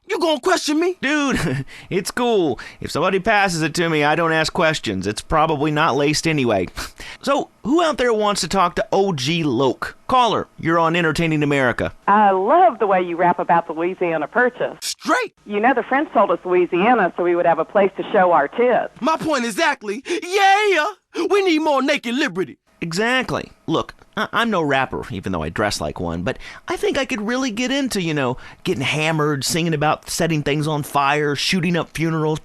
You gonna question me? Dude, it's cool. If somebody passes it to me, I don't ask questions. It's probably not laced anyway. So, who out there wants to talk to OG Loke? Caller, you're on Entertaining America. I love the way you rap about the Louisiana Purchase. Straight. You know the French told us Louisiana so we would have a place to show our tits. My point exactly. Yeah. We need more naked liberty. Exactly. Look, I'm no rapper, even though I dress like one, but I think I could really get into, getting hammered, singing about setting things on fire, shooting up funerals,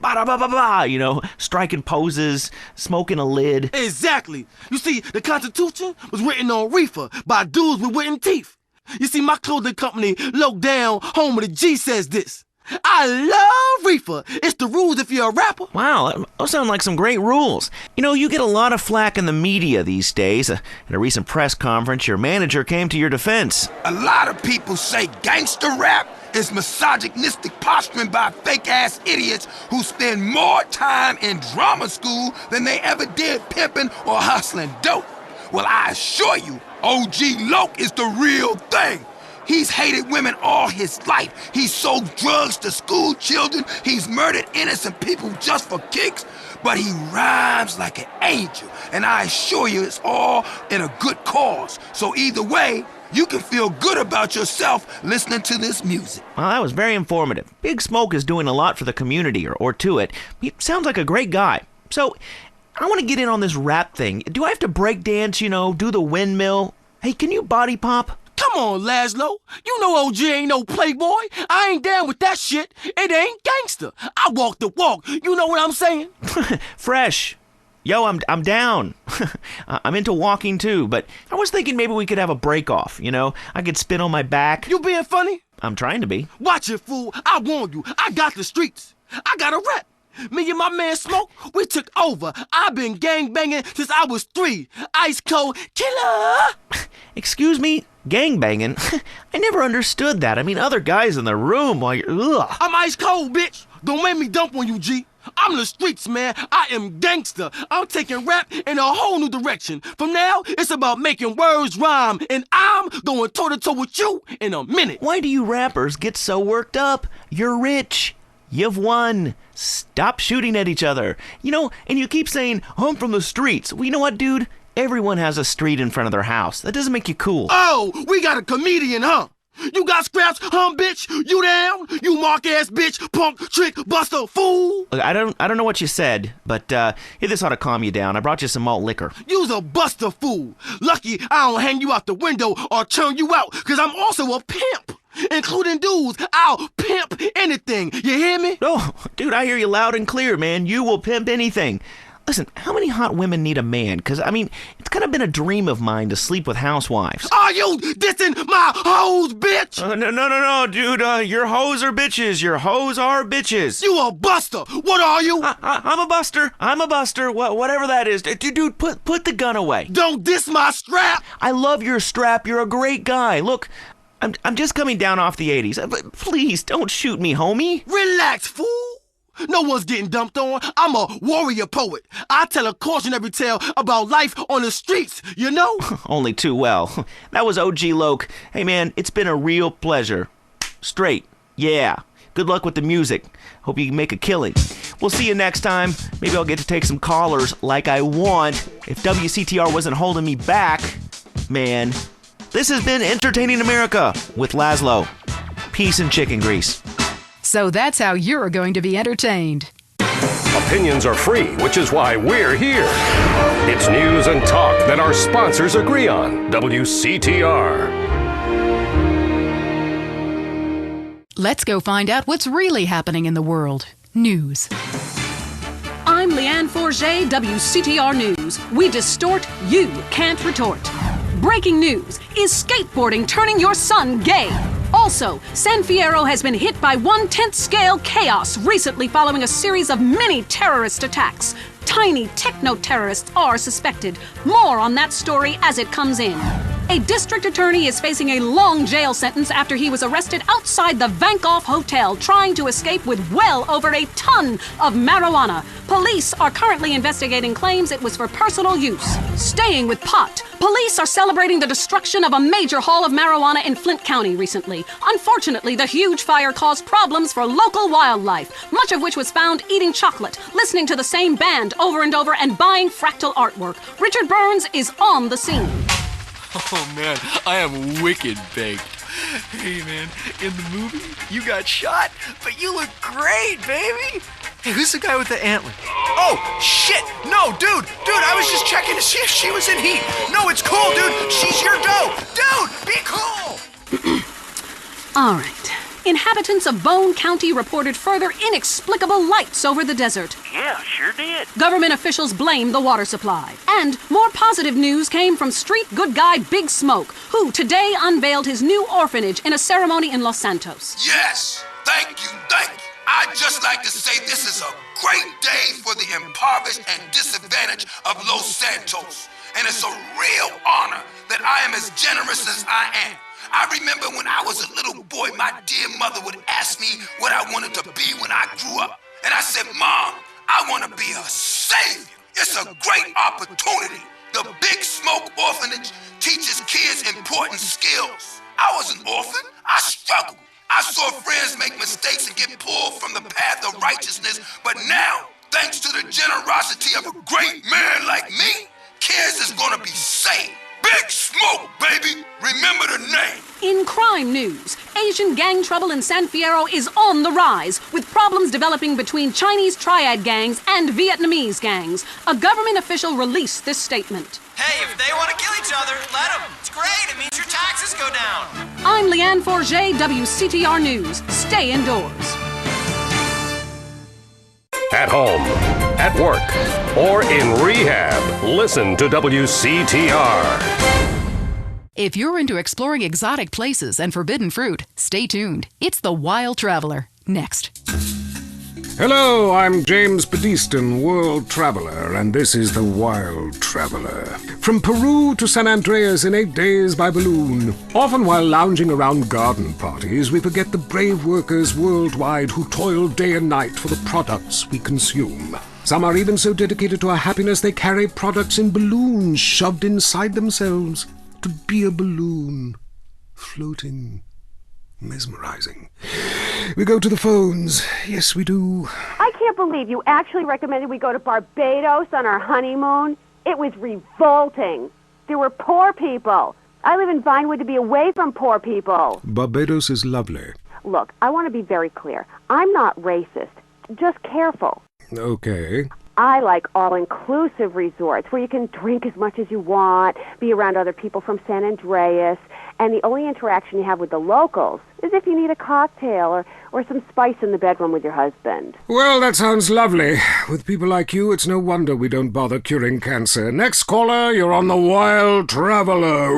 striking poses, smoking a lid. Exactly. You see, the Constitution was written on reefer by dudes with wooden teeth. You see, my clothing company, Low Down, home of the G, says this. I love reefer. It's the rules if you're a rapper. Wow, those sound like some great rules. You get a lot of flack in the media these days. At a recent press conference, your manager came to your defense. A lot of people say gangster rap is misogynistic posturing by fake-ass idiots who spend more time in drama school than they ever did pimping or hustling dope. Well, I assure you, OG Loke is the real thing. He's hated women all his life. He's sold drugs to school children. He's murdered innocent people just for kicks. But he rhymes like an angel. And I assure you it's all in a good cause. So either way, you can feel good about yourself listening to this music. Well, that was very informative. Big Smoke is doing a lot for the community, or to it. He sounds like a great guy. So, I want to get in on this rap thing. Do I have to break dance, do the windmill? Hey, can you body pop? Come on, Laszlo. You know OG ain't no playboy. I ain't down with that shit. It ain't gangster. I walk the walk. You know what I'm saying? Fresh. Yo, I'm down. I'm into walking too, but I was thinking maybe we could have a break off, I could spin on my back. You being funny? I'm trying to be. Watch it, fool. I warn you. I got the streets. I got a rep. Me and my man Smoke, we took over. I've been gangbanging since I was 3. Ice cold killer. Excuse me? Gangbanging? I never understood that. I mean, other guys in the room while you're... Ugh. I'm ice cold, bitch. Don't make me dump on you, G. I'm the streets, man. I am gangster. I'm taking rap in a whole new direction. From now, it's about making words rhyme. And I'm going toe-to-toe with you in a minute. Why do you rappers get so worked up? You're rich. You've won. Stop shooting at each other. And you keep saying, I'm from the streets. Well, you know what, dude? Everyone has a street in front of their house. That doesn't make you cool. Oh, we got a comedian, huh? You got scraps, huh, bitch? You down? You mark-ass bitch, punk, trick, buster, fool? Look, I don't know what you said, but here, this ought to calm you down. I brought you some malt liquor. You's a buster fool. Lucky I don't hang you out the window or turn you out, because I'm also a pimp. Including dudes, I'll pimp anything. You hear me? Oh, dude, I hear you loud and clear, man. You will pimp anything. Listen, how many hot women need a man? Because, it's kind of been a dream of mine to sleep with housewives. Are you dissing my hoes, bitch? No, dude. Your hoes are bitches. Your hoes are bitches. You a buster. What are you? I'm a buster. I'm a buster. Whatever that is. Dude, put the gun away. Don't diss my strap. I love your strap. You're a great guy. Look, I'm just coming down off the 80s. But please, don't shoot me, homie. Relax, fool. No one's getting dumped on. I'm a warrior poet. I tell a cautionary tale about life on the streets, Only too well. That was OG Loke. Hey, man, it's been a real pleasure. Straight. Yeah. Good luck with the music. Hope you can make a killing. We'll see you next time. Maybe I'll get to take some callers like I want. If WCTR wasn't holding me back, man. This has been Entertaining America with Laszlo. Peace and chicken grease. So that's how you're going to be entertained. Opinions are free, which is why we're here. It's news and talk that our sponsors agree on. WCTR. Let's go find out what's really happening in the world. News. I'm Leanne Forget, WCTR News. We distort, you can't retort. Breaking news. Is skateboarding turning your son gay? Also, San Fierro has been hit by 1/10 scale chaos recently following a series of mini terrorist attacks. Tiny techno-terrorists are suspected. More on that story as it comes in. A district attorney is facing a long jail sentence after he was arrested outside the Vankoff Hotel trying to escape with well over a ton of marijuana. Police are currently investigating claims it was for personal use. Staying with pot, police are celebrating the destruction of a major haul of marijuana in Flint County recently. Unfortunately, the huge fire caused problems for local wildlife, much of which was found eating chocolate, listening to the same band over and over, and buying fractal artwork. Richard Burns is on the scene. Oh man, I am wicked baked. Hey man, in the movie, you got shot, but you look great, baby. Hey, who's the guy with the antler? Oh, shit! No, dude, I was just checking to see if she was in heat. No, it's cool, dude. She's your dough. Dude, be cool! All right. Inhabitants of Bone County reported further inexplicable lights over the desert. Yeah, sure did. Government officials blamed the water supply. And more positive news came from street good guy Big Smoke, who today unveiled his new orphanage in a ceremony in Los Santos. Yes, thank you. I'd just like to say this is a great day for the impoverished and disadvantaged of Los Santos. And it's a real honor that I am as generous as I am. I remember when I was a little boy, my dear mother would ask me what I wanted to be when I grew up. And I said, Mom, I want to be a savior. It's a great opportunity. The Big Smoke Orphanage teaches kids important skills. I was an orphan. I struggled. I saw friends make mistakes and get pulled from the path of righteousness. But now, thanks to the generosity of a great man like me, kids is going to be saved. Big Smoke, baby! Remember the name! In crime news, Asian gang trouble in San Fierro is on the rise, with problems developing between Chinese triad gangs and Vietnamese gangs. A government official released this statement. Hey, if they want to kill each other, let them. It's great. It means your taxes go down. I'm Leanne Forget, WCTR News. Stay indoors. At home, at work, or in rehab, listen to WCTR. If you're into exploring exotic places and forbidden fruit, stay tuned. It's The Wild Traveler. Next. Hello, I'm James Pedeston, world traveler, and this is The Wild Traveler. From Peru to San Andreas in 8 days by balloon. Often while lounging around garden parties, we forget the brave workers worldwide who toil day and night for the products we consume. Some are even so dedicated to our happiness they carry products in balloons shoved inside themselves to be a balloon, floating, mesmerizing. We go to the phones. Yes, we do. I can't believe you actually recommended we go to Barbados on our honeymoon. It was revolting. There were poor people. I live in Vinewood to be away from poor people. Barbados is lovely. Look, I want to be very clear. I'm not racist. Just careful. Okay. I like all-inclusive resorts where you can drink as much as you want, be around other people from San Andreas, and the only interaction you have with the locals is if you need a cocktail or some spice in the bedroom with your husband. Well, that sounds lovely. With people like you, it's no wonder we don't bother curing cancer. Next caller, you're on The Wild Traveler.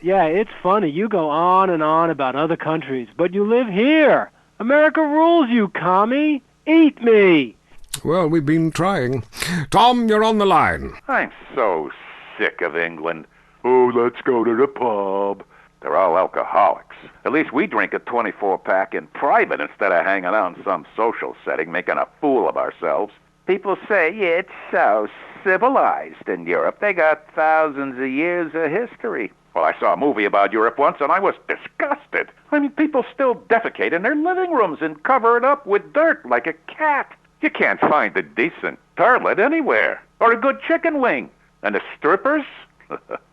Yeah, it's funny. You go on and on about other countries, but you live here. America rules, you commie. Eat me. Well, we've been trying. Tom, you're on the line. I'm so sick of England. Oh, let's go to the pub. They're all alcoholics. At least we drink a 24-pack in private instead of hanging out in some social setting making a fool of ourselves. People say it's so civilized in Europe. They got thousands of years of history. Well, I saw a movie about Europe once, and I was disgusted. I mean, people still defecate in their living rooms and cover it up with dirt like a cat. You can't find a decent toilet anywhere, or a good chicken wing. And the strippers?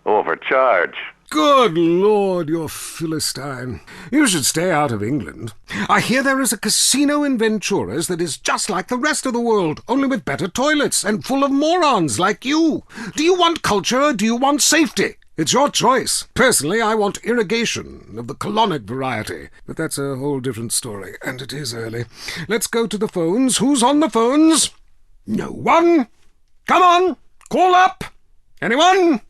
Overcharge. Good Lord, you're Philistine. You should stay out of England. I hear there is a casino in Ventura's that is just like the rest of the world, only with better toilets and full of morons like you. Do you want culture or do you want safety? It's your choice. Personally, I want irrigation of the colonic variety. But that's a whole different story, and it is early. Let's go to the phones. Who's on the phones? No one. Come on, call up. Anyone?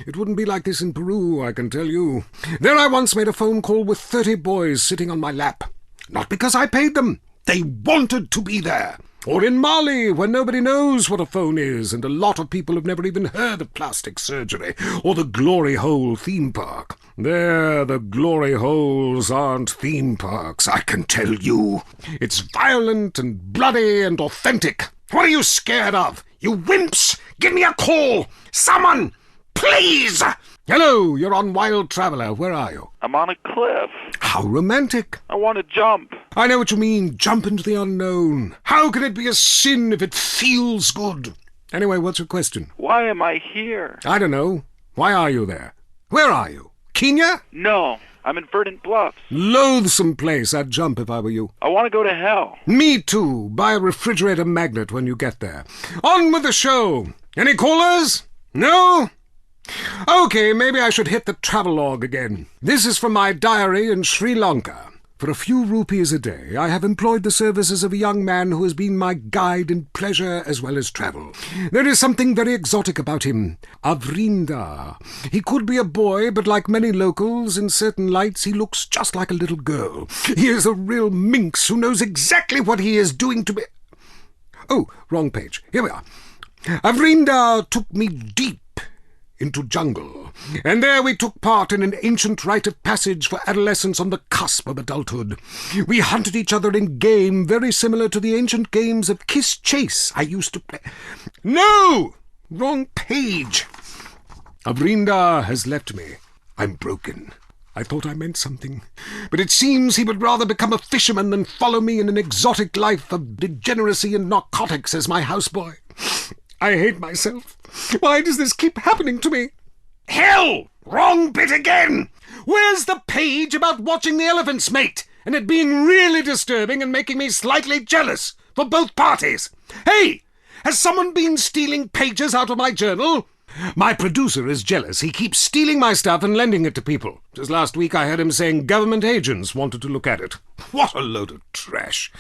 It wouldn't be like this in Peru, I can tell you. There I once made a phone call with 30 boys sitting on my lap. Not because I paid them. They wanted to be there. Or in Mali, where nobody knows what a phone is, and a lot of people have never even heard of plastic surgery, or the Glory Hole theme park. There, the Glory Holes aren't theme parks, I can tell you. It's violent and bloody and authentic. What are you scared of? You wimps! Give me a call! Someone! Please! Hello, you're on Wild Traveler. Where are you? I'm on a cliff. How romantic. I want to jump. I know what you mean. Jump into the unknown. How can it be a sin if it feels good? Anyway, what's your question? Why am I here? I don't know. Why are you there? Where are you? Kenya? No, I'm in Verdant Bluffs. Loathsome place. I'd jump if I were you. I want to go to hell. Me too. Buy a refrigerator magnet when you get there. On with the show. Any callers? No? Okay, maybe I should hit the travelogue again. This is from my diary in Sri Lanka. For a few rupees a day, I have employed the services of a young man who has been my guide in pleasure as well as travel. There is something very exotic about him. Avrinda. He could be a boy, but like many locals, in certain lights he looks just like a little girl. He is a real minx who knows exactly what he is doing to me. Oh, wrong page. Here we are. Avrinda took me deep into jungle, and there we took part in an ancient rite of passage for adolescents on the cusp of adulthood. We hunted each other in game very similar to the ancient games of Kiss Chase I used to play. No! Wrong page. Avrinda has left me. I'm broken. I thought I meant something, but it seems he would rather become a fisherman than follow me in an exotic life of degeneracy and narcotics as my houseboy. I hate myself. Why does this keep happening to me? Hell! Wrong bit again! Where's the page about watching the elephants mate, and it being really disturbing and making me slightly jealous for both parties? Hey! Has someone been stealing pages out of my journal? My producer is jealous. He keeps stealing my stuff and lending it to people. Just last week I heard him saying government agents wanted to look at it. What a load of trash.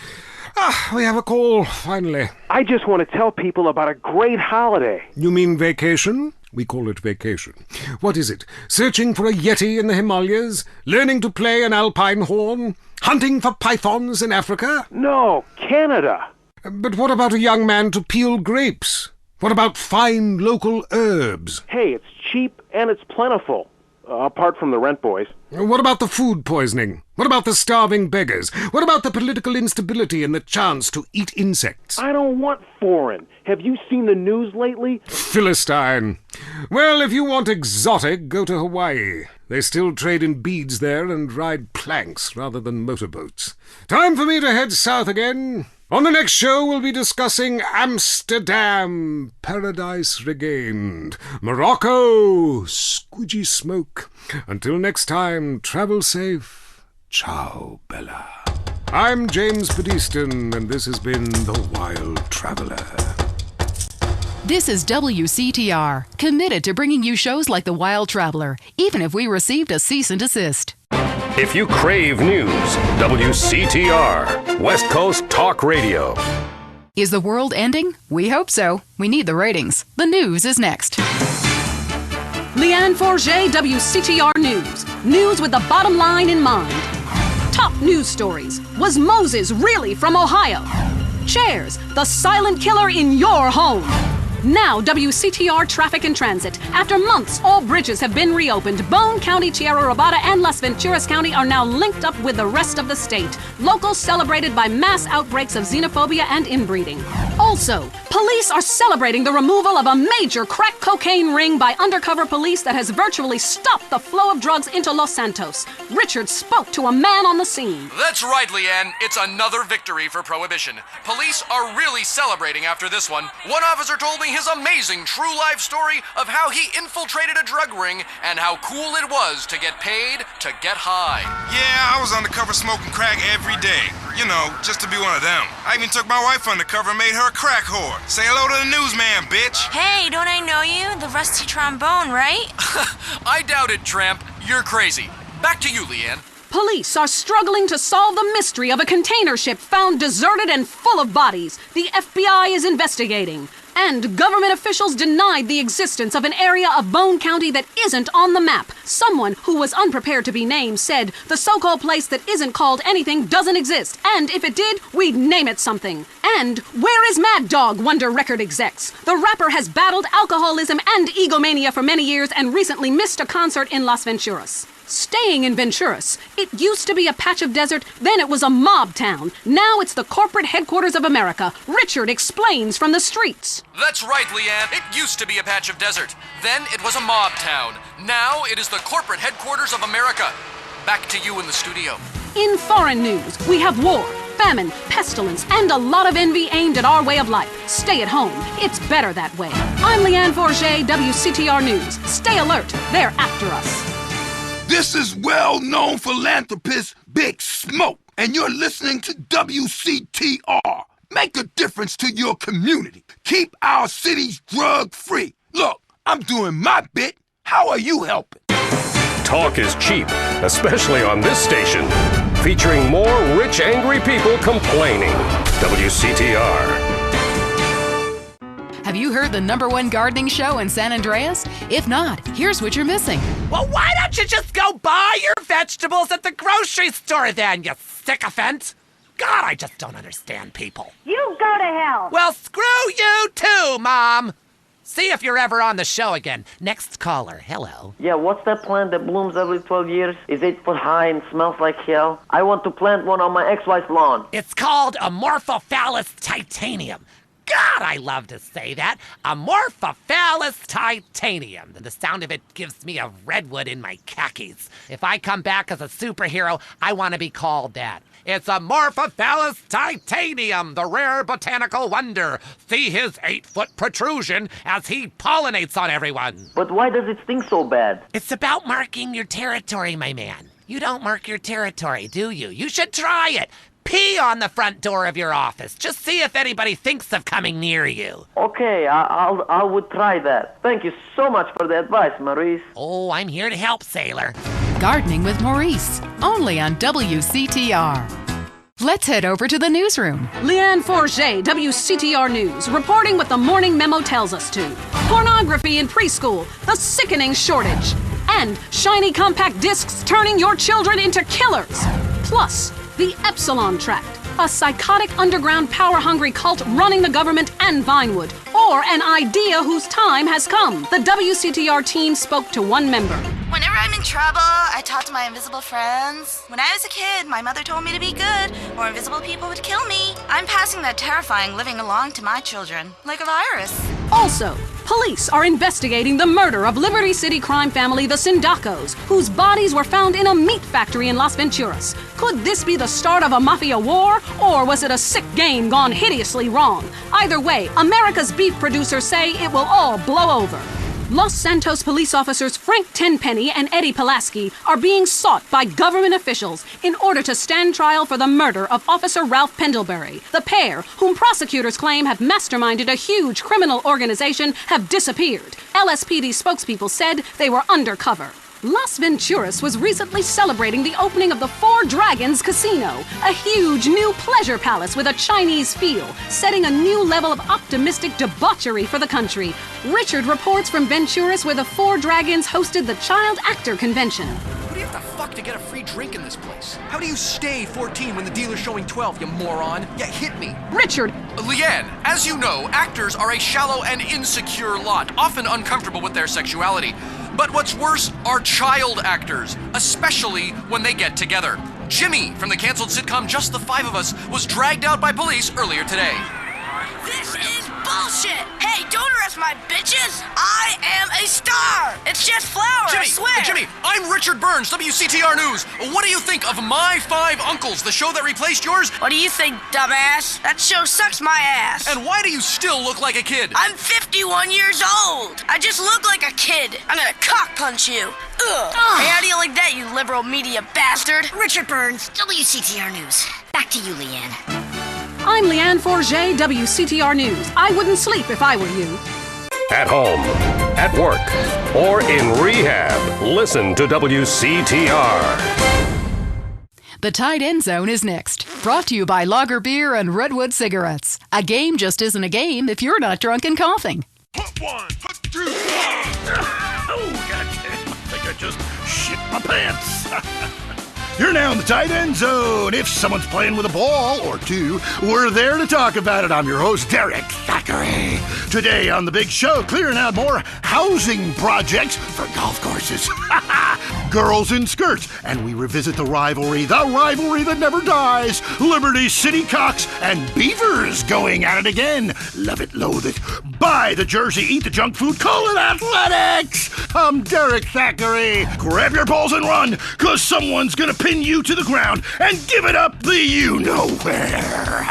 We have a call, finally. I just want to tell people about a great holiday. You mean vacation? We call it vacation. What is it? Searching for a yeti in the Himalayas? Learning to play an alpine horn? Hunting for pythons in Africa? No, Canada. But what about a young man to peel grapes? What about fine local herbs? Hey, it's cheap and it's plentiful. Apart from the rent boys. What about the food poisoning? What about the starving beggars? What about the political instability and the chance to eat insects? I don't want foreign. Have you seen the news lately? Philistine. Well, if you want exotic, go to Hawaii. They still trade in beads there and ride planks rather than motorboats. Time for me to head south again. On the next show, we'll be discussing Amsterdam, Paradise Regained, Morocco, squidgy smoke. Until next time, travel safe. Ciao, Bella. I'm James Pedeston, and this has been The Wild Traveler. This is WCTR, committed to bringing you shows like The Wild Traveler, even if we received a cease and desist. If you crave news, WCTR, West Coast Talk Radio. Is the world ending? We hope so. We need the ratings. The news is next. Leanne Forget, WCTR News. News with the bottom line in mind. Top news stories. Was Moses really from Ohio? Chairs, the silent killer in your home. Now, WCTR Traffic and Transit. After months, all bridges have been reopened. Bone County, Tierra Robada, and Las Venturas County are now linked up with the rest of the state. Locals celebrated by mass outbreaks of xenophobia and inbreeding. Also, police are celebrating the removal of a major crack cocaine ring by undercover police that has virtually stopped the flow of drugs into Los Santos. Richard spoke to a man on the scene. That's right, Leanne. It's another victory for Prohibition. Police are really celebrating after this one. One officer told me his amazing true life story of how he infiltrated a drug ring and how cool it was to get paid to get high. Yeah, I was undercover smoking crack every day. You know, just to be one of them. I even took my wife undercover and made her a crack whore. Say hello to the newsman, bitch. Hey, don't I know you? The rusty trombone, right? I doubt it, tramp. You're crazy. Back to you, Leanne. Police are struggling to solve the mystery of a container ship found deserted and full of bodies. The FBI is investigating. And government officials denied the existence of an area of Bone County that isn't on the map. Someone who was unprepared to be named said the so-called place that isn't called anything doesn't exist. And if it did, we'd name it something. And where is Mad Dog, wonder record execs? The rapper has battled alcoholism and egomania for many years and recently missed a concert in Las Venturas. Staying in Venturas, it used to be a patch of desert, then it was a mob town. Now it's the corporate headquarters of America. Richard explains from the streets. That's right, Leanne. It used to be a patch of desert. Then it was a mob town. Now it is the corporate headquarters of America. Back to you in the studio. In foreign news, we have war, famine, pestilence, and a lot of envy aimed at our way of life. Stay at home. It's better that way. I'm Leanne Forget, WCTR News. Stay alert. They're after us. This is well-known philanthropist Big Smoke, and you're listening to WCTR. Make a difference to your community. Keep our cities drug-free. Look, I'm doing my bit. How are you helping? Talk is cheap, especially on this station. Featuring more rich, angry people complaining. WCTR. Have you heard the #1 gardening show in San Andreas? If not, here's what you're missing. Well, why don't you just go buy your vegetables at the grocery store then, you sycophant? God, I just don't understand people. You go to hell. Well, screw you too, Mom. See if you're ever on the show again. Next caller, hello. Yeah, what's that plant that blooms every 12 years? Is 8 foot high and smells like hell? I want to plant one on my ex-wife's lawn. It's called Amorphophallus titanium. God, I love to say that. Amorphophallus titanium. The sound of it gives me a redwood in my khakis. If I come back as a superhero, I want to be called that. It's Amorphophallus titanium, the rare botanical wonder. See his 8-foot protrusion as he pollinates on everyone. But why does it stink so bad? It's about marking your territory, my man. You don't mark your territory, do you? You should try it. Pee on the front door of your office. Just see if anybody thinks of coming near you. Okay, I would try that. Thank you so much for the advice, Maurice. Oh, I'm here to help, sailor. Gardening with Maurice, only on WCTR. Let's head over to the newsroom. Leanne Forget, WCTR News, reporting what the morning memo tells us to. Pornography in preschool, the sickening shortage. And shiny compact discs turning your children into killers. Plus, the Epsilon Tract, a psychotic underground power-hungry cult running the government and Vinewood. Or an idea whose time has come. The WCTR team spoke to one member. Whenever I'm in trouble, I talk to my invisible friends. When I was a kid, my mother told me to be good, or invisible people would kill me. I'm passing that terrifying living along to my children, like a virus. Also, police are investigating the murder of Liberty City crime family the Sindacos, whose bodies were found in a meat factory in Las Venturas. Could this be the start of a mafia war, or was it a sick game gone hideously wrong? Either way, America's beef producers say it will all blow over. Los Santos police officers Frank Tenpenny and Eddie Pulaski are being sought by government officials in order to stand trial for the murder of Officer Ralph Pendlebury. The pair, whom prosecutors claim have masterminded a huge criminal organization, have disappeared. LSPD spokespeople said they were undercover. Las Venturas was recently celebrating the opening of the Four Dragons Casino, a huge new pleasure palace with a Chinese feel, setting a new level of optimistic debauchery for the country. Richard reports from Venturas, where the Four Dragons hosted the Child Actor Convention. What do you have to fuck to get a free drink in this place? How do you stay 14 when the dealer's showing 12, you moron? Yeah, hit me. Richard! Leanne, as you know, actors are a shallow and insecure lot, often uncomfortable with their sexuality. But what's worse are child actors, especially when they get together. Jimmy, from the canceled sitcom Just the Five of Us, was dragged out by police earlier today. This is bullshit! Hey, don't arrest my bitches! I am a star! It's just flour, I swear! Jimmy, I'm Richard Burns, WCTR News. What do you think of My Five Uncles, the show that replaced yours? What do you think, dumbass? That show sucks my ass! And why do you still look like a kid? I'm 51 years old! I just look like a kid! I'm gonna cock punch you! Ugh! Hey, how do you like that, you liberal media bastard? Richard Burns, WCTR News. Back to you, Leanne. I'm Leanne Forget, WCTR News. I wouldn't sleep if I were you. At home, at work, or in rehab, listen to WCTR. The Tight End Zone is next. Brought to you by Lager Beer and Redwood Cigarettes. A game just isn't a game if you're not drunk and coughing. Put one, put two. Oh, goddamn. I think I just shit my pants. You're now in the tight end zone. If someone's playing with a ball or two, we're there to talk about it. I'm your host, Derek Thackeray. Today on The Big Show, clearing out more housing projects for golf courses. Girls in skirts. And we revisit the rivalry that never dies. Liberty City Cocks and Beavers going at it again. Love it, loathe it. Buy the jersey, eat the junk food, call it athletics. I'm Derek Thackeray. Grab your balls and run, cause someone's gonna pin you to the ground and give it up the you-know-where.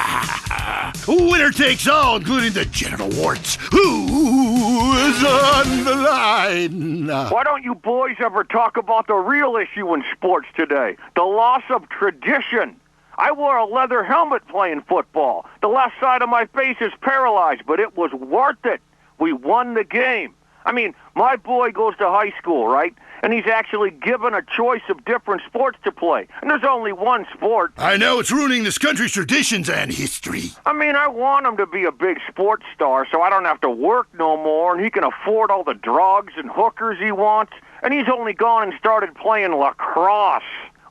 Winner takes all, including the genital warts. Who's on the line? Why don't you boys ever talk about the real issue in sports today? The loss of tradition. I wore a leather helmet playing football. The left side of my face is paralyzed, but it was worth it. We won the game. I mean, my boy goes to high school, right? And he's actually given a choice of different sports to play. And there's only one sport. I know it's ruining this country's traditions and history. I mean, I want him to be a big sports star so I don't have to work no more and he can afford all the drugs and hookers he wants. And he's only gone and started playing lacrosse.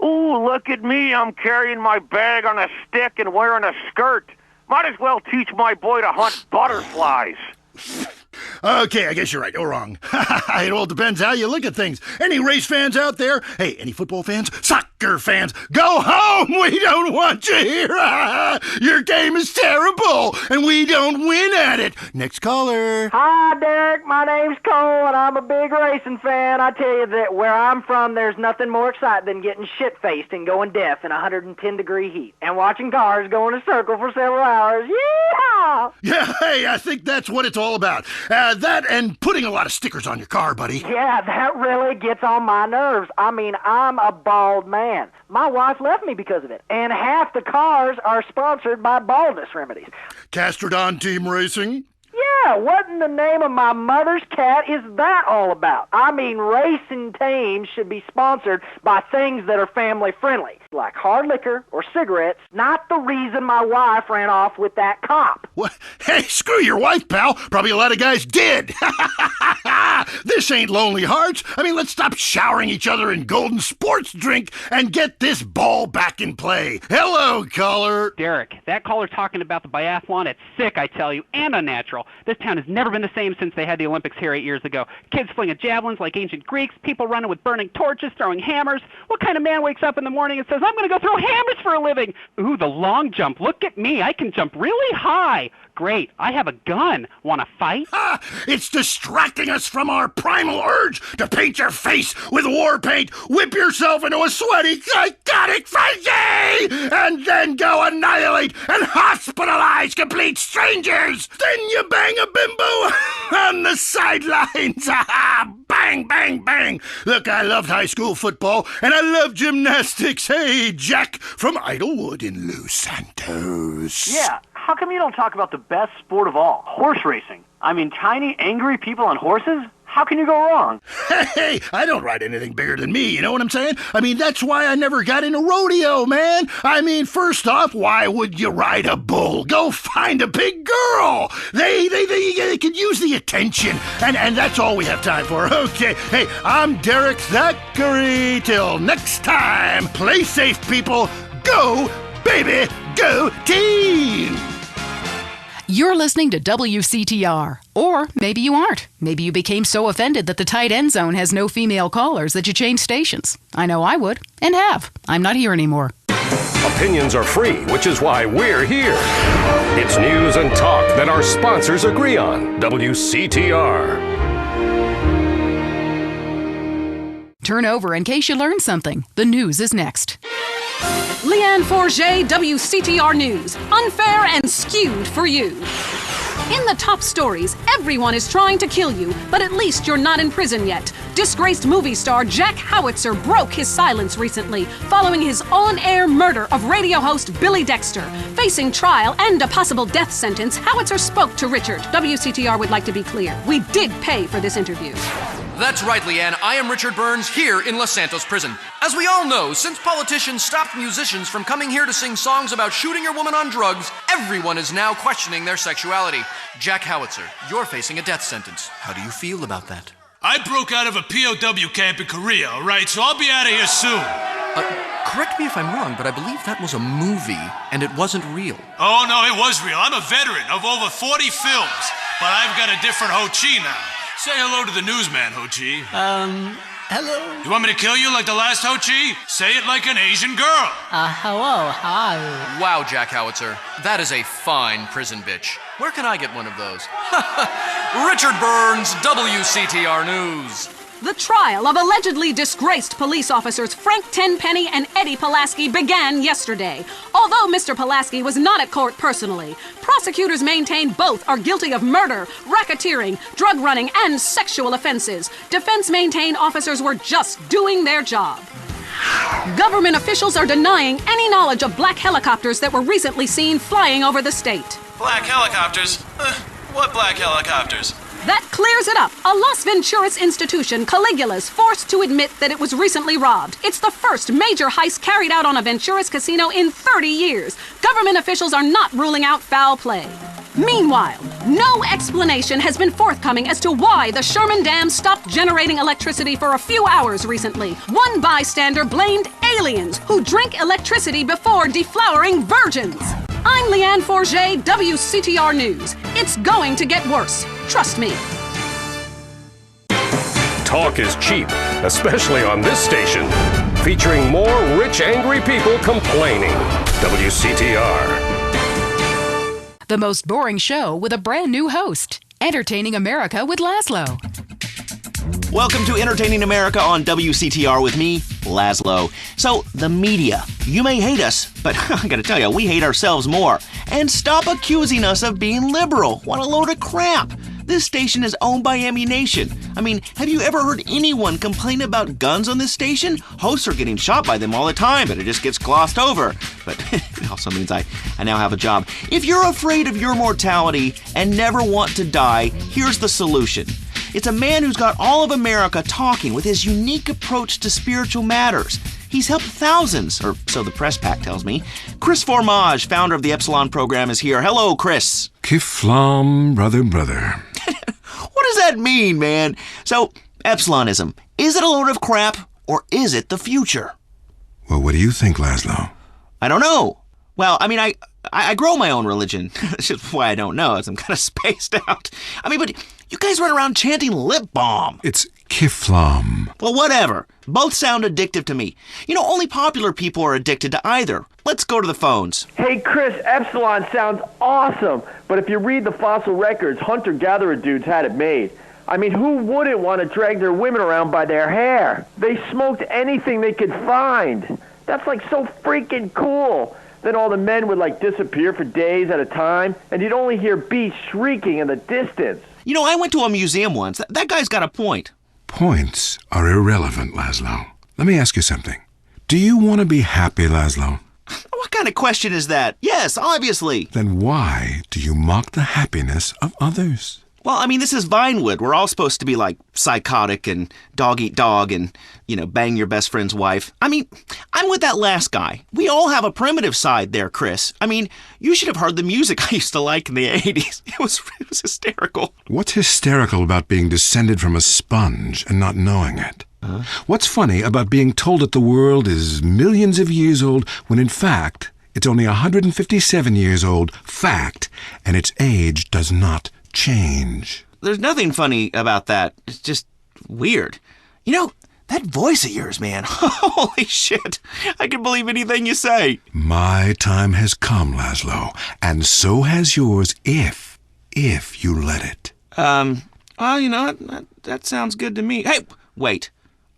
Ooh, look at me. I'm carrying my bag on a stick and wearing a skirt. Might as well teach my boy to hunt butterflies. Okay, I guess you're right. Or wrong. It all depends how you look at things. Any race fans out there? Hey, any football fans? Soccer fans? Go home! We don't want you here! Your game is terrible, and we don't win at it. Next caller. Hi, Derek. My name's Cole, and I'm a big racing fan. I tell you that where I'm from, there's nothing more exciting than getting shit-faced and going deaf in 110-degree heat and watching cars go in a circle for several hours. Yeehaw! Yeah, hey, I think that's what it's all about. That and putting a lot of stickers on your car, buddy. Yeah, that really gets on my nerves. I mean, I'm a bald man. My wife left me because of it. And half the cars are sponsored by baldness remedies. Castrodon Team Racing? Yeah, what in the name of my mother's cat is that all about? I mean, racing teams should be sponsored by things that are family-friendly, like hard liquor or cigarettes, not the reason my wife ran off with that cop. What? Hey, screw your wife, pal. Probably a lot of guys did. This ain't Lonely Hearts. I mean, let's stop showering each other in golden sports drink and get this ball back in play. Hello, caller. Derek, that caller talking about the biathlon, it's sick, I tell you, and unnatural. This town has never been the same since they had the Olympics here 8 years ago. Kids flinging javelins like ancient Greeks, people running with burning torches, throwing hammers. What kind of man wakes up in the morning and says, I'm going to go throw hammers for a living? Ooh, the long jump. Look at me. I can jump really high. Great. I have a gun. Want to fight? It's distracting us from our primal urge to paint your face with war paint, whip yourself into a sweaty, psychotic frenzy, and then go annihilate and hospitalize complete strangers. Then you bang a bimbo on the sidelines. Bang, bang, bang. Look, I loved high school football, and I love gymnastics. Hey, Jack from Idlewood in Los Santos. Yeah. How come you don't talk about the best sport of all, horse racing? I mean, tiny, angry people on horses? How can you go wrong? Hey, I don't ride anything bigger than me, you know what I'm saying? I mean, that's why I never got into rodeo, man. I mean, first off, why would you ride a bull? Go find a big girl. They could use the attention, and that's all we have time for. Okay, hey, I'm Derek Thackeray. Till next time, play safe, people. Go, baby, go team! You're listening to WCTR. Or maybe you aren't. Maybe you became so offended that the tight end zone has no female callers that you changed stations. I know I would, and have. I'm not here anymore. Opinions are free, which is why we're here. It's news and talk that our sponsors agree on. WCTR. Turn over in case you learned something. The news is next. Leanne Forget, WCTR News. Unfair and skewed for you. In the top stories, everyone is trying to kill you, but at least you're not in prison yet. Disgraced movie star Jack Howitzer broke his silence recently, following his on-air murder of radio host Billy Dexter. Facing trial and a possible death sentence, Howitzer spoke to Richard. WCTR would like to be clear. We did pay for this interview. That's right, Leanne. I am Richard Burns, here in Los Santos Prison. As we all know, since politicians stopped musicians from coming here to sing songs about shooting your woman on drugs, everyone is now questioning their sexuality. Jack Howitzer, you're facing a death sentence. How do you feel about that? I broke out of a POW camp in Korea, all right? So I'll be out of here soon. Correct me if I'm wrong, but I believe that was a movie, and it wasn't real. Oh, no, it was real. I'm a veteran of over 40 films, but I've got a different Ho Chi now. Say hello to the newsman, Ho Chi. Hello? You want me to kill you like the last Ho Chi? Say it like an Asian girl. Hello, hi. Wow, Jack Howitzer. That is a fine prison bitch. Where can I get one of those? Richard Burns, WCTR News. The trial of allegedly disgraced police officers Frank Tenpenny and Eddie Pulaski began yesterday. Although Mr. Pulaski was not at court personally, prosecutors maintain both are guilty of murder, racketeering, drug running, and sexual offenses. Defense maintain officers were just doing their job. Government officials are denying any knowledge of black helicopters that were recently seen flying over the state. Black helicopters? What black helicopters? That clears it up. A Las Venturas institution, Caligula's, forced to admit that it was recently robbed. It's the first major heist carried out on a Venturas casino in 30 years. Government officials are not ruling out foul play. Meanwhile, no explanation has been forthcoming as to why the Sherman Dam stopped generating electricity for a few hours recently. One bystander blamed aliens who drink electricity before deflowering virgins. I'm Leanne Forget, WCTR News. It's going to get worse. Trust me. Talk is cheap, especially on this station. Featuring more rich, angry people complaining. WCTR. The most boring show with a brand new host. Entertaining America with Laszlo. Welcome to Entertaining America on WCTR with me, Laszlo. So, the media. You may hate us, but I gotta tell you, we hate ourselves more. And stop accusing us of being liberal. What a load of crap. This station is owned by Ammunition. I mean, have you ever heard anyone complain about guns on this station? Hosts are getting shot by them all the time, but it just gets glossed over. But it also means I now have a job. If you're afraid of your mortality and never want to die, here's the solution. It's a man who's got all of America talking with his unique approach to spiritual matters. He's helped thousands, or so the press pack tells me. Chris Formage, founder of the Epsilon program, is here. Hello, Chris. Kiflam, brother. What does that mean, man? So, Epsilonism, is it a load of crap, or is it the future? Well, what do you think, Laszlo? I don't know. Well, I mean, I grow my own religion. That's just why I don't know, as I'm kind of spaced out. I mean, but you guys run around chanting lip balm. It's Kiflam. Well, whatever. Both sound addictive to me. You know, only popular people are addicted to either. Let's go to the phones. Hey, Chris, Epsilon sounds awesome. But if you read the fossil records, hunter-gatherer dudes had it made. I mean, who wouldn't want to drag their women around by their hair? They smoked anything they could find. That's like so freaking cool. Then all the men would like disappear for days at a time, and you'd only hear beasts shrieking in the distance. You know, I went to a museum once. That guy's got a point. Points are irrelevant, Laszlo. Let me ask you something. Do you want to be happy, Laszlo? What kind of question is that? Yes, obviously. Then why do you mock the happiness of others? Well, I mean, this is Vinewood. We're all supposed to be like psychotic and dog eat dog and, you know, bang your best friend's wife. I mean, I'm with that last guy. We all have a primitive side there, Chris. I mean, you should have heard the music I used to like in the 80s. It was hysterical. What's hysterical about being descended from a sponge and not knowing it? What's funny about being told that the world is millions of years old when in fact it's only 157 years old, fact, and its age does not change? There's nothing funny about that. It's just weird. You know, that voice of yours, man. Holy shit. I can believe anything you say. My time has come, Laszlo, and so has yours if you let it. Well, you know, that sounds good to me. Hey, wait.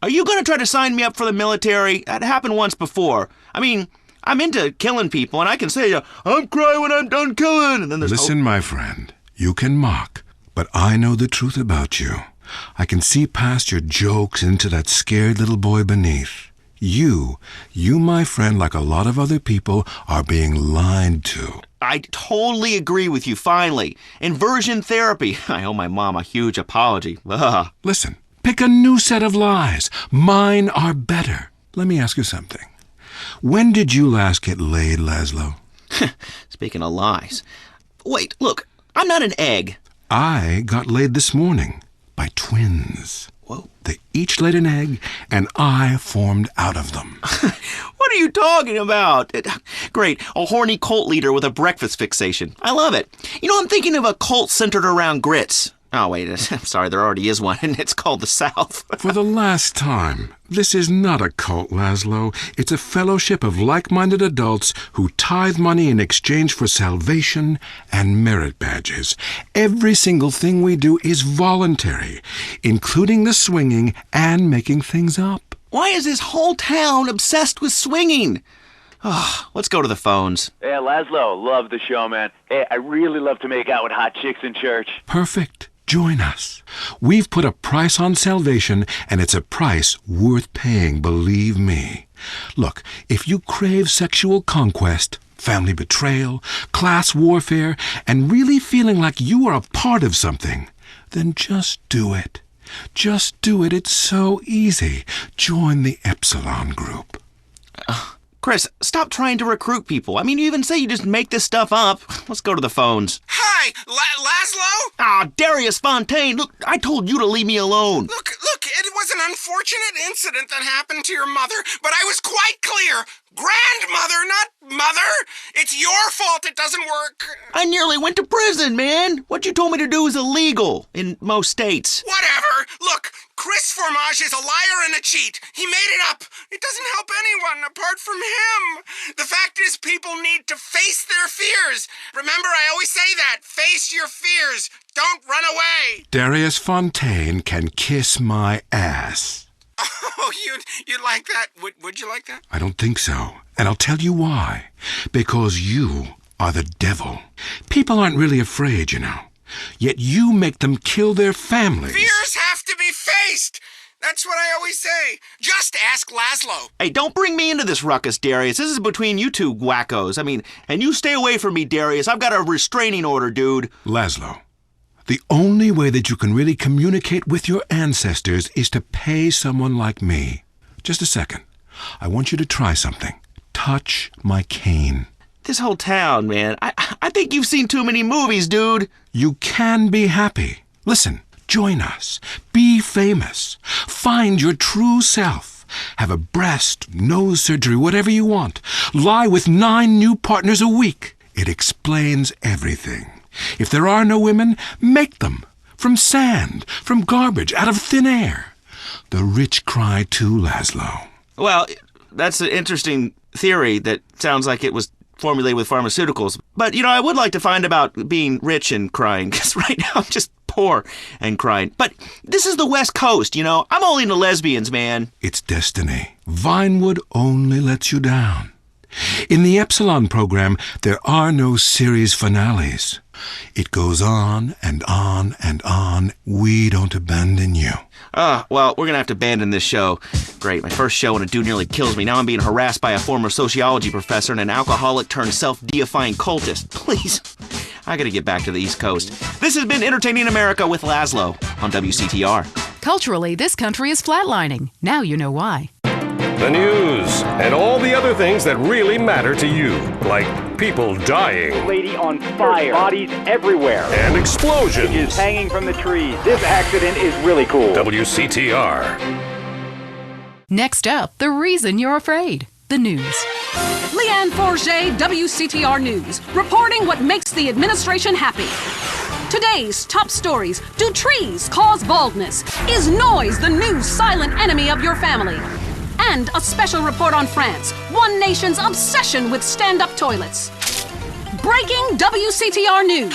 Are you going to try to sign me up for the military? That happened once before. I mean, I'm into killing people, and I can say, I'm crying when I'm done killing. And then there's Listen, my friend. You can mock, but I know the truth about you. I can see past your jokes into that scared little boy beneath. You, my friend, like a lot of other people, are being lied to. I totally agree with you, finally. Inversion therapy. I owe my mom a huge apology. Ugh. Listen, pick a new set of lies. Mine are better. Let me ask you something. When did you last get laid, Laszlo? Speaking of lies. Wait, look. I'm not an egg. I got laid this morning by twins. Whoa. They each laid an egg, and I formed out of them. What are you talking about? Great. A horny cult leader with a breakfast fixation. I love it. You know, I'm thinking of a cult centered around grits. Oh, wait, I'm sorry, there already is one, and it's called the South. For the last time, this is not a cult, Laszlo. It's a fellowship of like-minded adults who tithe money in exchange for salvation and merit badges. Every single thing we do is voluntary, including the swinging and making things up. Why is this whole town obsessed with swinging? Oh, let's go to the phones. Hey, Laszlo, love the show, man. Hey, I really love to make out with hot chicks in church. Perfect. Join us. We've put a price on salvation, and it's a price worth paying, believe me. Look, if you crave sexual conquest, family betrayal, class warfare, and really feeling like you are a part of something, then just do it. Just do it. It's so easy. Join the Epsilon group. Chris, stop trying to recruit people. I mean, you even say you just make this stuff up. Let's go to the phones. Hi, Laszlo? Ah, Darius Fontaine, look, I told you to leave me alone. Look, it was an unfortunate incident that happened to your mother, but I was quite clear. Grandmother, not mother. It's your fault it doesn't work. I nearly went to prison, man. What you told me to do is illegal in most states. Whatever. Look, Chris Formage is a liar and a cheat. He made it up. It doesn't help anyone apart from him. The fact is, people need to face their fears. Remember, I always say that. Face your fears. Don't run away. Darius Fontaine can kiss my ass. Oh, you'd like that? Would you like that? I don't think so. And I'll tell you why. Because you are the devil. People aren't really afraid, you know. Yet you make them kill their families. Fears have to be faced. That's what I always say. Just ask Laszlo. Hey, don't bring me into this ruckus, Darius. This is between you two wackos. I mean, and you stay away from me, Darius. I've got a restraining order, dude. Laszlo, the only way that you can really communicate with your ancestors is to pay someone like me. Just a second. I want you to try something. Touch my cane. This whole town, man. I think you've seen too many movies, dude. You can be happy. Listen, join us. Be famous. Find your true self. Have a breast, nose surgery, whatever you want. Lie with 9 new partners a week. It explains everything. If there are no women, make them. From sand, from garbage, out of thin air. The rich cry too, Laszlo. Well, that's an interesting theory that sounds like it was formulated with pharmaceuticals. But, you know, I would like to find about being rich and crying, because right now I'm just poor and crying. But this is the West Coast, you know. I'm only into lesbians, man. It's destiny. Vinewood only lets you down. In the Epsilon program, there are no series finales. It goes on and on and on. We don't abandon you. Well, we're gonna have to abandon this show. Great, my first show and a dude nearly kills me. Now I'm being harassed by a former sociology professor and an alcoholic turned self-deifying cultist. Please, I gotta get back to the East Coast. This has been Entertaining America with Laszlo on WCTR. Culturally, this country is flatlining. Now you know why. The news and all the other things that really matter to you, like people dying. Lady on fire. Bodies everywhere. And explosions. Is hanging from the trees. This accident is really cool. WCTR. Next up, the reason you're afraid. The news. Leanne Forget, WCTR News, reporting what makes the administration happy. Today's top stories. Do trees cause baldness? Is noise the new silent enemy of your family? And a special report on France, one nation's obsession with stand-up toilets. Breaking WCTR News.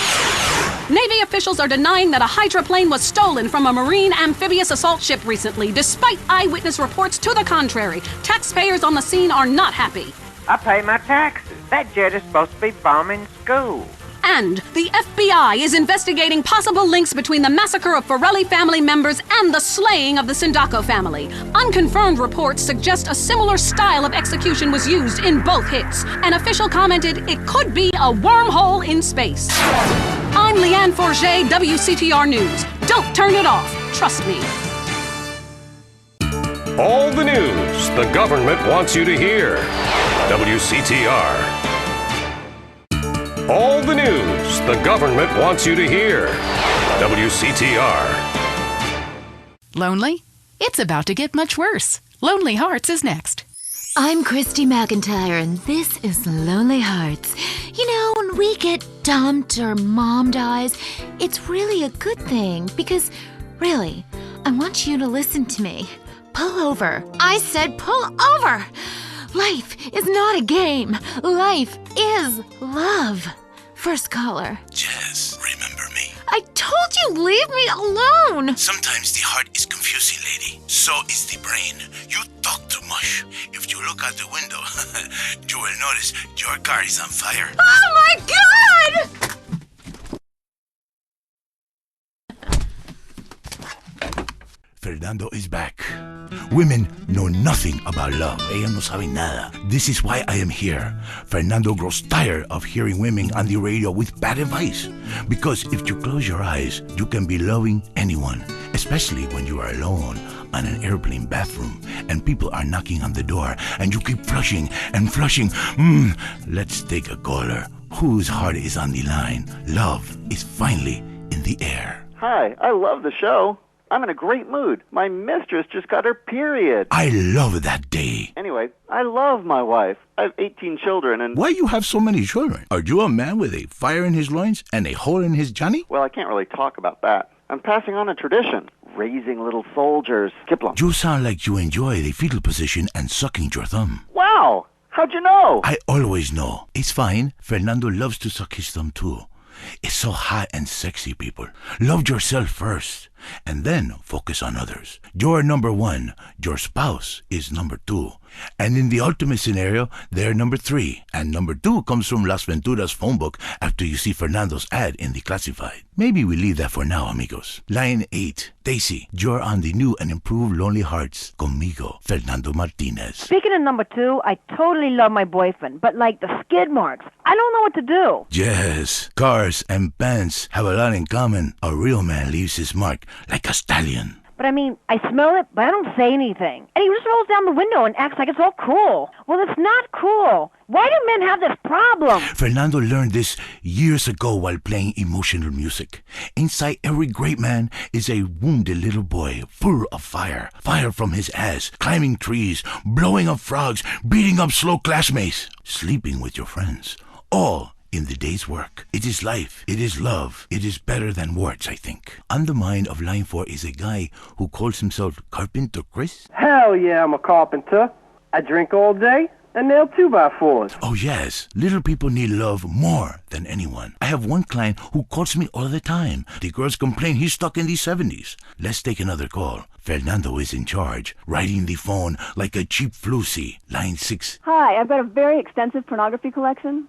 Navy officials are denying that a hydroplane was stolen from a Marine amphibious assault ship recently, despite eyewitness reports to the contrary. Taxpayers on the scene are not happy. I pay my taxes. That jet is supposed to be bombing schools. And the FBI is investigating possible links between the massacre of Forelli family members and the slaying of the Sindaco family. Unconfirmed reports suggest a similar style of execution was used in both hits. An official commented it could be a wormhole in space. I'm Leanne Forget, WCTR News. Don't turn it off. Trust me. All the news the government wants you to hear. WCTR. All the news the government wants you to hear. WCTR. Lonely? It's about to get much worse. Lonely Hearts is next. I'm Christy McIntyre, and this is Lonely Hearts. You know, when when we get dumped or mom dies, it's really a good thing because, really, I want you to listen to me. Pull over. I said pull over. Life is not a game. Life is love. First caller. Jess, remember me. I told you leave me alone. Sometimes the heart is confusing, lady. So is the brain. You talk too much. If you look out the window, you will notice your car is on fire. Oh my God! Fernando is back. Women know nothing about love. Ellas no saben nada. This is why I am here. Fernando grows tired of hearing women on the radio with bad advice. Because if you close your eyes, you can be loving anyone, especially when you are alone on an airplane bathroom and people are knocking on the door and you keep flushing and flushing. Let's take a caller whose heart is on the line. Love is finally in the air. Hi, I love the show. I'm in a great mood. My mistress just got her period. I love that day. Anyway, I love my wife. I have 18 children and... Why you have so many children? Are you a man with a fire in his loins and a hole in his Johnny? Well, I can't really talk about that. I'm passing on a tradition. Raising little soldiers. Kiplum. You sound like you enjoy the fetal position and sucking your thumb. Wow! How'd you know? I always know. It's fine. Fernando loves to suck his thumb too. It's so hot and sexy, people. Love yourself first, and then focus on others. You're number one. Your spouse is number two. And in the ultimate scenario, they're number three. And number two comes from Las Venturas phone book after you see Fernando's ad in the classified. Maybe we leave that for now, amigos. Line 8. Daisy, you're on the new and improved Lonely Hearts. Conmigo, Fernando Martinez. Speaking of number two, I totally love my boyfriend, but like the skid marks, I don't know what to do. Yes, cars and pants have a lot in common. A real man leaves his mark like a stallion. But I mean, I smell it, but I don't say anything. And he just rolls down the window and acts like it's all cool. Well, it's not cool. Why do men have this problem? Fernando learned this years ago while playing emotional music. Inside every great man is a wounded little boy full of fire. Fire from his ass, climbing trees, blowing up frogs, beating up slow classmates, sleeping with your friends. All in the day's work. It is life. It is love. It is better than words, I think. On the mind of line 4 is a guy who calls himself Carpenter Chris. Hell yeah, I'm a carpenter. I drink all day and nail 2x4s. Oh yes, little people need love more than anyone. I have one client who calls me all the time. The girls complain he's stuck in the 70s. Let's take another call. Fernando is in charge, riding the phone like a cheap floozy. Line 6. Hi, I've got a very extensive pornography collection.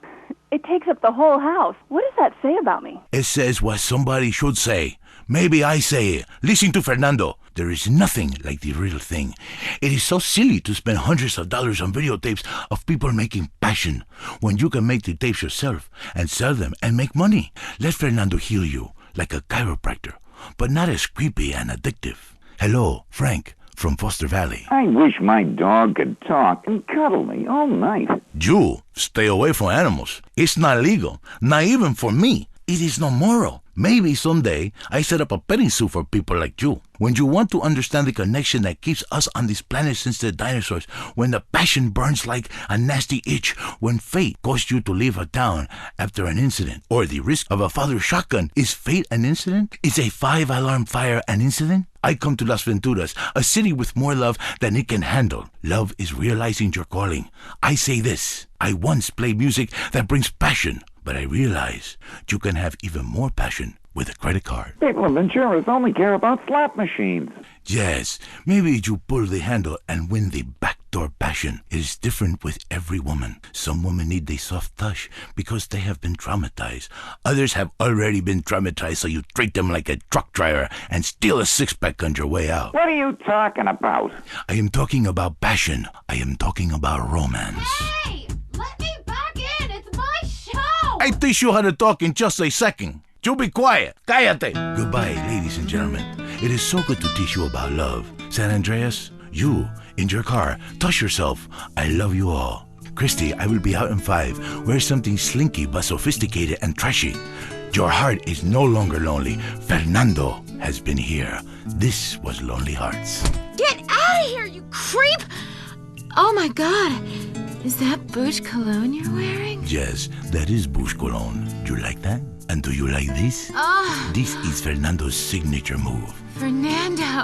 It takes up the whole house. What does that say about me? It says what somebody should say. Maybe I say it. Listen to Fernando. There is nothing like the real thing. It is so silly to spend hundreds of dollars on videotapes of people making passion when you can make the tapes yourself and sell them and make money. Let Fernando heal you like a chiropractor, but not as creepy and addictive. Hello, Frank from Foster Valley. I wish my dog could talk and cuddle me all night. You stay away from animals. It's not legal, not even for me. It is not moral. Maybe someday I set up a petting zoo for people like you. When you want to understand the connection that keeps us on this planet since the dinosaurs, when the passion burns like a nasty itch, when fate caused you to leave a town after an incident, or the risk of a father's shotgun, is fate an incident? Is a 5-alarm fire an incident? I come to Las Venturas, a city with more love than it can handle. Love is realizing your calling. I say this, I once played music that brings passion, but I realize you can have even more passion with a credit card. People in Venturas only care about slot machines. Yes, maybe you pull the handle and win the backdoor passion. It is different with every woman. Some women need a soft touch because they have been traumatized. Others have already been traumatized, so you treat them like a truck driver and steal a six-pack on your way out. What are you talking about? I am talking about passion. I am talking about romance. Hey, let me back in. It's my show. I teach you how to talk in just a second. You be quiet. Cállate. Goodbye, ladies and gentlemen. It is so good to teach you about love. San Andreas, you, in your car, touch yourself. I love you all. Christy, I will be out in 5. Wear something slinky but sophisticated and trashy. Your heart is no longer lonely. Fernando has been here. This was Lonely Hearts. Get out of here, you creep! Oh my God. Is that Bouche cologne you're wearing? Yes, that is Bouche Cologne. Do you like that? And do you like this? Oh, This is Fernando's signature move. Fernando,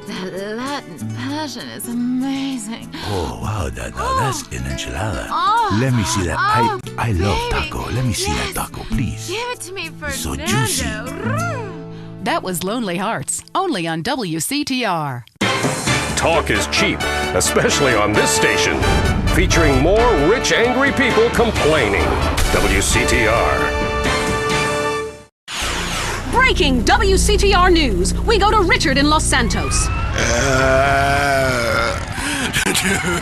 that Latin passion is amazing. Oh, wow, that's an enchilada. Oh, Let me see that. oh, I love baby. taco. Let me see Yes. that taco, please. Give it to me, Fernando. So juicy. That was Lonely Hearts, only on WCTR. Talk is cheap, especially on this station. Featuring more rich, angry people complaining. WCTR. Breaking WCTR news. We go to Richard in Los Santos. Dude,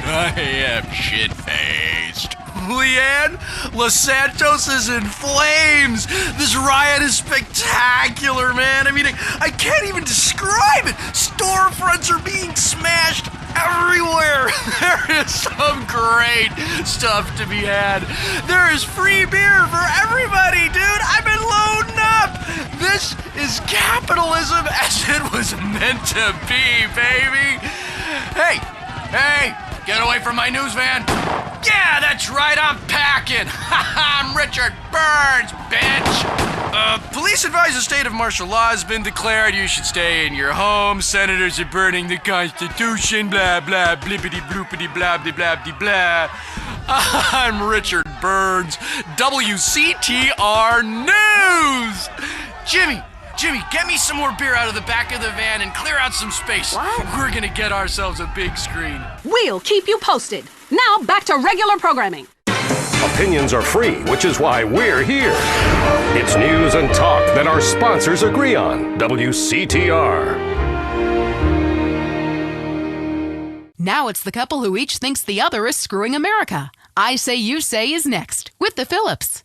I am shit-faced. Leanne, Los Santos is in flames. This riot is spectacular, man. I mean, I can't even describe it. Storefronts are being smashed everywhere. There is some great stuff to be had. There is free beer for everybody, dude. I've been loading up. This is capitalism as it was meant to be, baby. Hey, get away from my news van. Yeah, that's right, I'm packing. I'm Richard Burns, bitch. Police advise a state of martial law has been declared. You should stay in your home. Senators are burning the Constitution. Blah, blah, blippity, bloopity, blah, blah, blah, blah, blah. I'm Richard Burns, WCTR News. Jimmy, get me some more beer out of the back of the van and clear out some space. What? We're gonna get ourselves a big screen. We'll keep you posted. Now back to regular programming. Opinions are free, which is why we're here. It's news and talk that our sponsors agree on. WCTR. Now it's the couple who each thinks the other is screwing America. I Say You Say is next with the Phillips.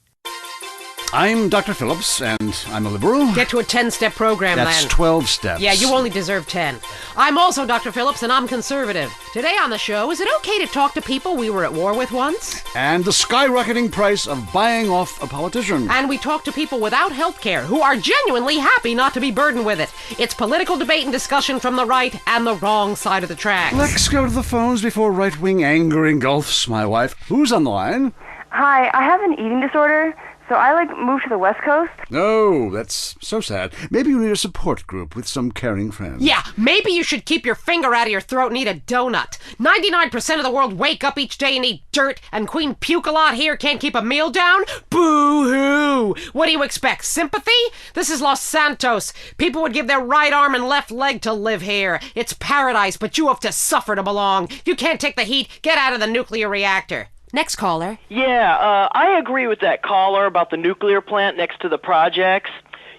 I'm Dr. Phillips, and I'm a liberal. Get to a 10-step program, That's then. 12 steps. Yeah, you only deserve 10. I'm also Dr. Phillips, and I'm conservative. Today on the show, is it okay to talk to people we were at war with once? And the skyrocketing price of buying off a politician. And we talk to people without health care who are genuinely happy not to be burdened with it. It's political debate and discussion from the right and the wrong side of the tracks. Let's go to the phones before right-wing anger engulfs my wife. Who's on the line? Hi, I have an eating disorder, so I moved to the West Coast. Oh, that's so sad. Maybe you need a support group with some caring friends. Yeah, maybe you should keep your finger out of your throat and eat a donut. 99% of the world wake up each day and eat dirt, and Queen Puke-a-Lot here can't keep a meal down? Boo-hoo! What do you expect, sympathy? This is Los Santos. People would give their right arm and left leg to live here. It's paradise, but you have to suffer to belong. You can't take the heat. Get out of the nuclear reactor. Next caller. Yeah, I agree with that caller about the nuclear plant next to the projects.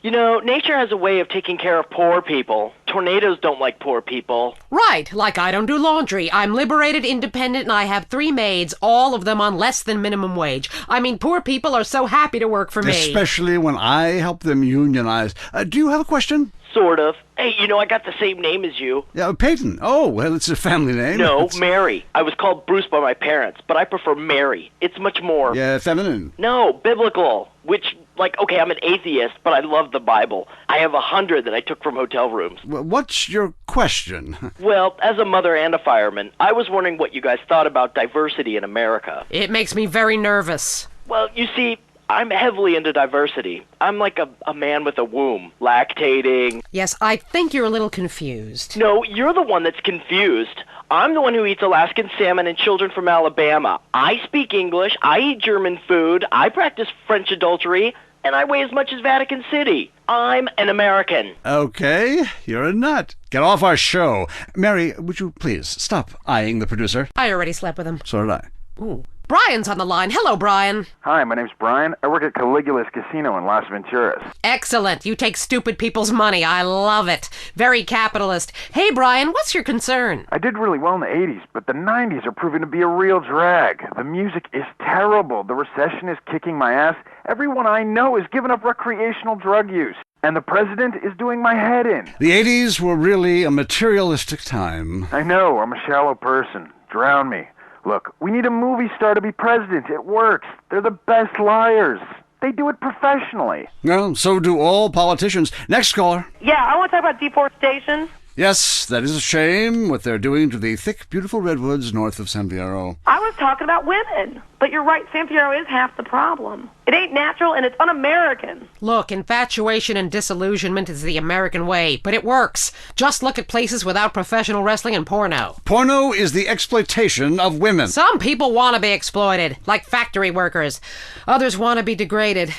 You know, nature has a way of taking care of poor people. Tornadoes don't like poor people. Right, like I don't do laundry. I'm liberated, independent, and I have 3 maids, all of them on less than minimum wage. I mean, poor people are so happy to work for me. Especially when I help them unionize. Do you have a question? Sort of. Hey, you know, I got the same name as you. Yeah, Peyton. Oh, well, it's a family name. No, Mary. I was called Bruce by my parents, but I prefer Mary. It's much more... Yeah, feminine. No, biblical. Which, okay, I'm an atheist, but I love the Bible. I have 100 that I took from hotel rooms. What's your question? Well, as a mother and a fireman, I was wondering what you guys thought about diversity in America. It makes me very nervous. Well, you see... I'm heavily into diversity. I'm like a man with a womb, lactating. Yes, I think you're a little confused. No, you're the one that's confused. I'm the one who eats Alaskan salmon and children from Alabama. I speak English, I eat German food, I practice French adultery, and I weigh as much as Vatican City. I'm an American. Okay, you're a nut. Get off our show. Mary, would you please stop eyeing the producer? I already slept with him. So did I. Ooh. Brian's on the line. Hello, Brian. Hi, my name's Brian. I work at Caligula's Casino in Las Venturas. Excellent. You take stupid people's money. I love it. Very capitalist. Hey, Brian, what's your concern? I did really well in the 80s, but the 90s are proving to be a real drag. The music is terrible. The recession is kicking my ass. Everyone I know is giving up recreational drug use. And the president is doing my head in. The 80s were really a materialistic time. I know. I'm a shallow person. Drown me. Look, we need a movie star to be president. It works. They're the best liars. They do it professionally. Well, so do all politicians. Next caller. Yeah, I want to talk about deforestation. Yes, that is a shame, what they're doing to the thick, beautiful redwoods north of San Fierro. I was talking about women. But you're right, San Fierro is half the problem. It ain't natural and it's un-American. Look, infatuation and disillusionment is the American way, but it works. Just look at places without professional wrestling and porno. Porno is the exploitation of women. Some people want to be exploited, like factory workers. Others want to be degraded.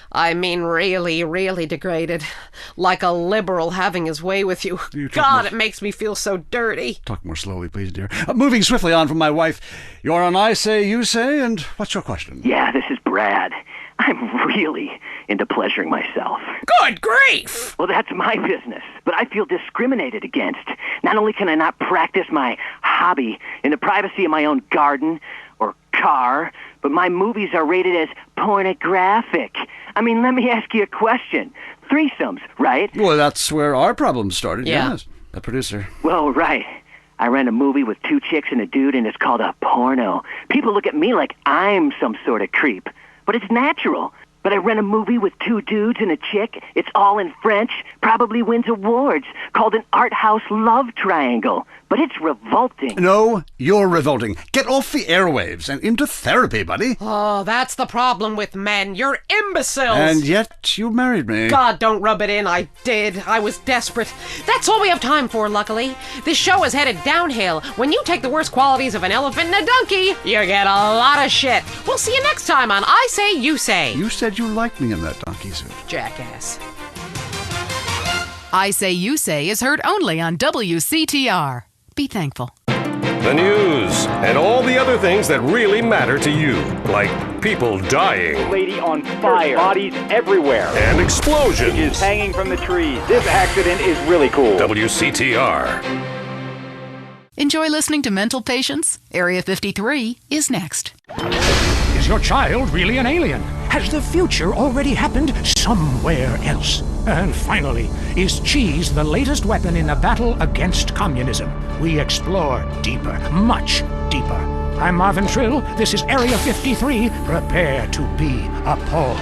I mean really, really degraded. Like a liberal having his way with you. God, it makes me feel so dirty. Talk more slowly, please, dear. Moving swiftly on from my wife. You're on I Say, You Say, and what's your question? Yeah, this is Brad. I'm really into pleasuring myself. Good grief! Well, that's my business, but I feel discriminated against. Not only can I not practice my hobby in the privacy of my own garden or car, but my movies are rated as pornographic. I mean, let me ask you a question. Threesomes, right? Well, that's where our problem started, Yeah. yes. The producer. Well, right. I ran a movie with 2 chicks and a dude, and it's called a porno. People look at me like I'm some sort of creep, but it's natural. But I ran a movie with 2 dudes and a chick. It's all in French. Probably wins awards. Called an art house love triangle. But it's revolting. No, you're revolting. Get off the airwaves and into therapy, buddy. Oh, that's the problem with men. You're imbeciles. And yet you married me. God, don't rub it in. I did. I was desperate. That's all we have time for, luckily. This show is headed downhill. When you take the worst qualities of an elephant and a donkey, you get a lot of shit. We'll see you next time on I Say, You Say. You said you liked me in that donkey suit. Jackass. I Say, You Say is heard only on WCTR. Be thankful. The news and all the other things that really matter to you, like people dying. Lady on fire. Bodies everywhere. And explosions. Is hanging from the trees. This accident is really cool. WCTR. Enjoy listening to Mental Patients? Area 53 is next. Is your child really an alien? Has the future already happened somewhere else? And finally, is cheese the latest weapon in the battle against communism? We explore deeper, much deeper. I'm Marvin Trill. This is Area 53. Prepare to be appalled.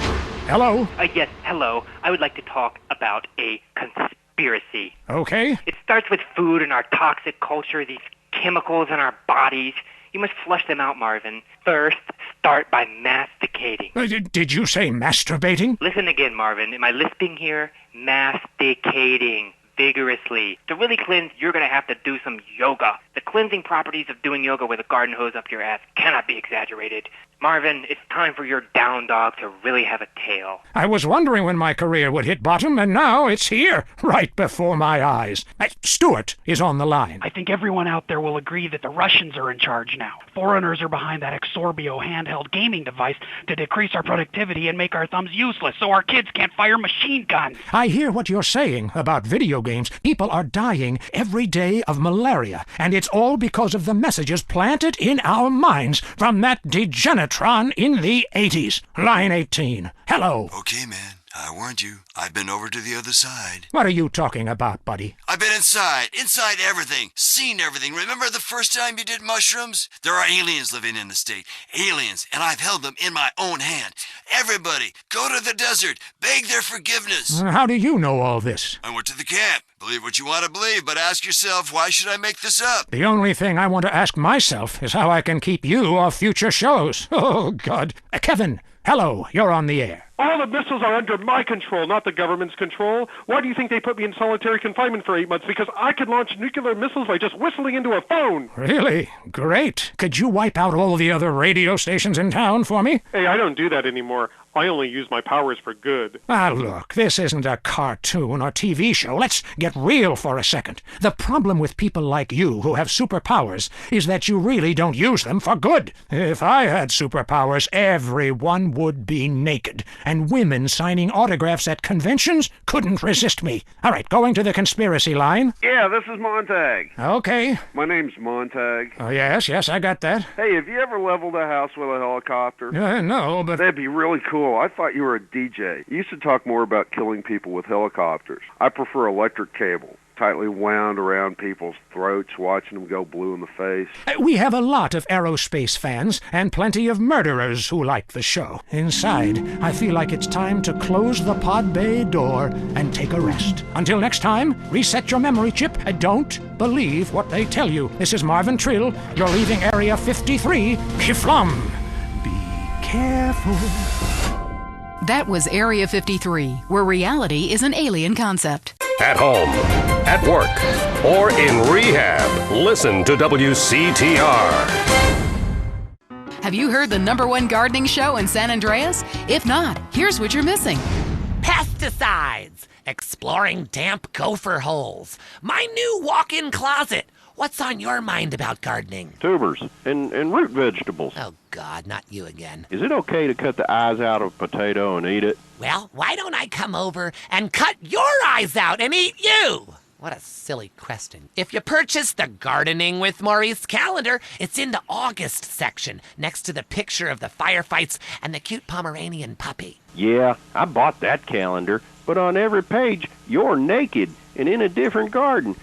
Hello? Yes, hello. I would like to talk about a conspiracy. Okay. It starts with food and our toxic culture, these chemicals in our bodies. You must flush them out, Marvin. First, start by masticating. Did you say masturbating? Listen again, Marvin. Am I lisping here? Masticating vigorously. To really cleanse, you're going to have to do some yoga. The cleansing properties of doing yoga with a garden hose up your ass cannot be exaggerated. Marvin, it's time for your down dog to really have a tail. I was wondering when my career would hit bottom, and now it's here, right before my eyes. Stuart is on the line. I think everyone out there will agree that the Russians are in charge now. Foreigners are behind that Exorbio handheld gaming device to decrease our productivity and make our thumbs useless so our kids can't fire machine guns. I hear what you're saying about video games. People are dying every day of malaria, and it's all because of the messages planted in our minds from that degenitron in the 80s. Line 18. Hello. Okay, man. I warned you. I've been over to the other side. What are you talking about, buddy? I've been inside everything, seen everything. Remember the first time you did mushrooms? There are aliens living in the state. Aliens, and I've held them in my own hand. Everybody, go to the desert, beg their forgiveness. How do you know all this? I went to the camp. Believe what you want to believe, but ask yourself, why should I make this up? The only thing I want to ask myself is how I can keep you off future shows. Oh, God. Kevin, hello, you're on the air. All the missiles are under my control, not the government's control. Why do you think they put me in solitary confinement for 8 months? Because I could launch nuclear missiles by just whistling into a phone. Really? Great. Could you wipe out all the other radio stations in town for me? Hey, I don't do that anymore. I only use my powers for good. Ah, look, this isn't a cartoon or TV show. Let's get real for a second. The problem with people like you who have superpowers is that you really don't use them for good. If I had superpowers, everyone would be naked, and women signing autographs at conventions couldn't resist me. All right, going to the conspiracy line. Yeah, this is Montag. Okay. My name's Montag. Oh, yes, I got that. Hey, have you ever leveled a house with a helicopter? No, but... That'd be really cool. I thought you were a DJ. You used to talk more about killing people with helicopters. I prefer electric cable. tightly wound around people's throats, watching them go blue in the face. We have a lot of aerospace fans and plenty of murderers who like the show. Inside, I feel like it's time to close the pod bay door and take a rest. Until next time, reset your memory chip and don't believe what they tell you. This is Marvin Trill. You're leaving Area 53. Kiflum. Be careful. That was Area 53, where reality is an alien concept. At home, at work, or in rehab, listen to WCTR. Have you heard the #1 gardening show in San Andreas? If not, here's what you're missing. Pesticides, exploring damp gopher holes, my new walk-in closet. What's on your mind about gardening? Tubers and root vegetables. Oh, God, not you again. Is it okay to cut the eyes out of a potato and eat it? Well, why don't I come over and cut your eyes out and eat you? What a silly question. If you purchase the Gardening with Maurice calendar, it's in the August section, next to the picture of the firefights and the cute Pomeranian puppy. Yeah, I bought that calendar, but on every page, you're naked and in a different garden.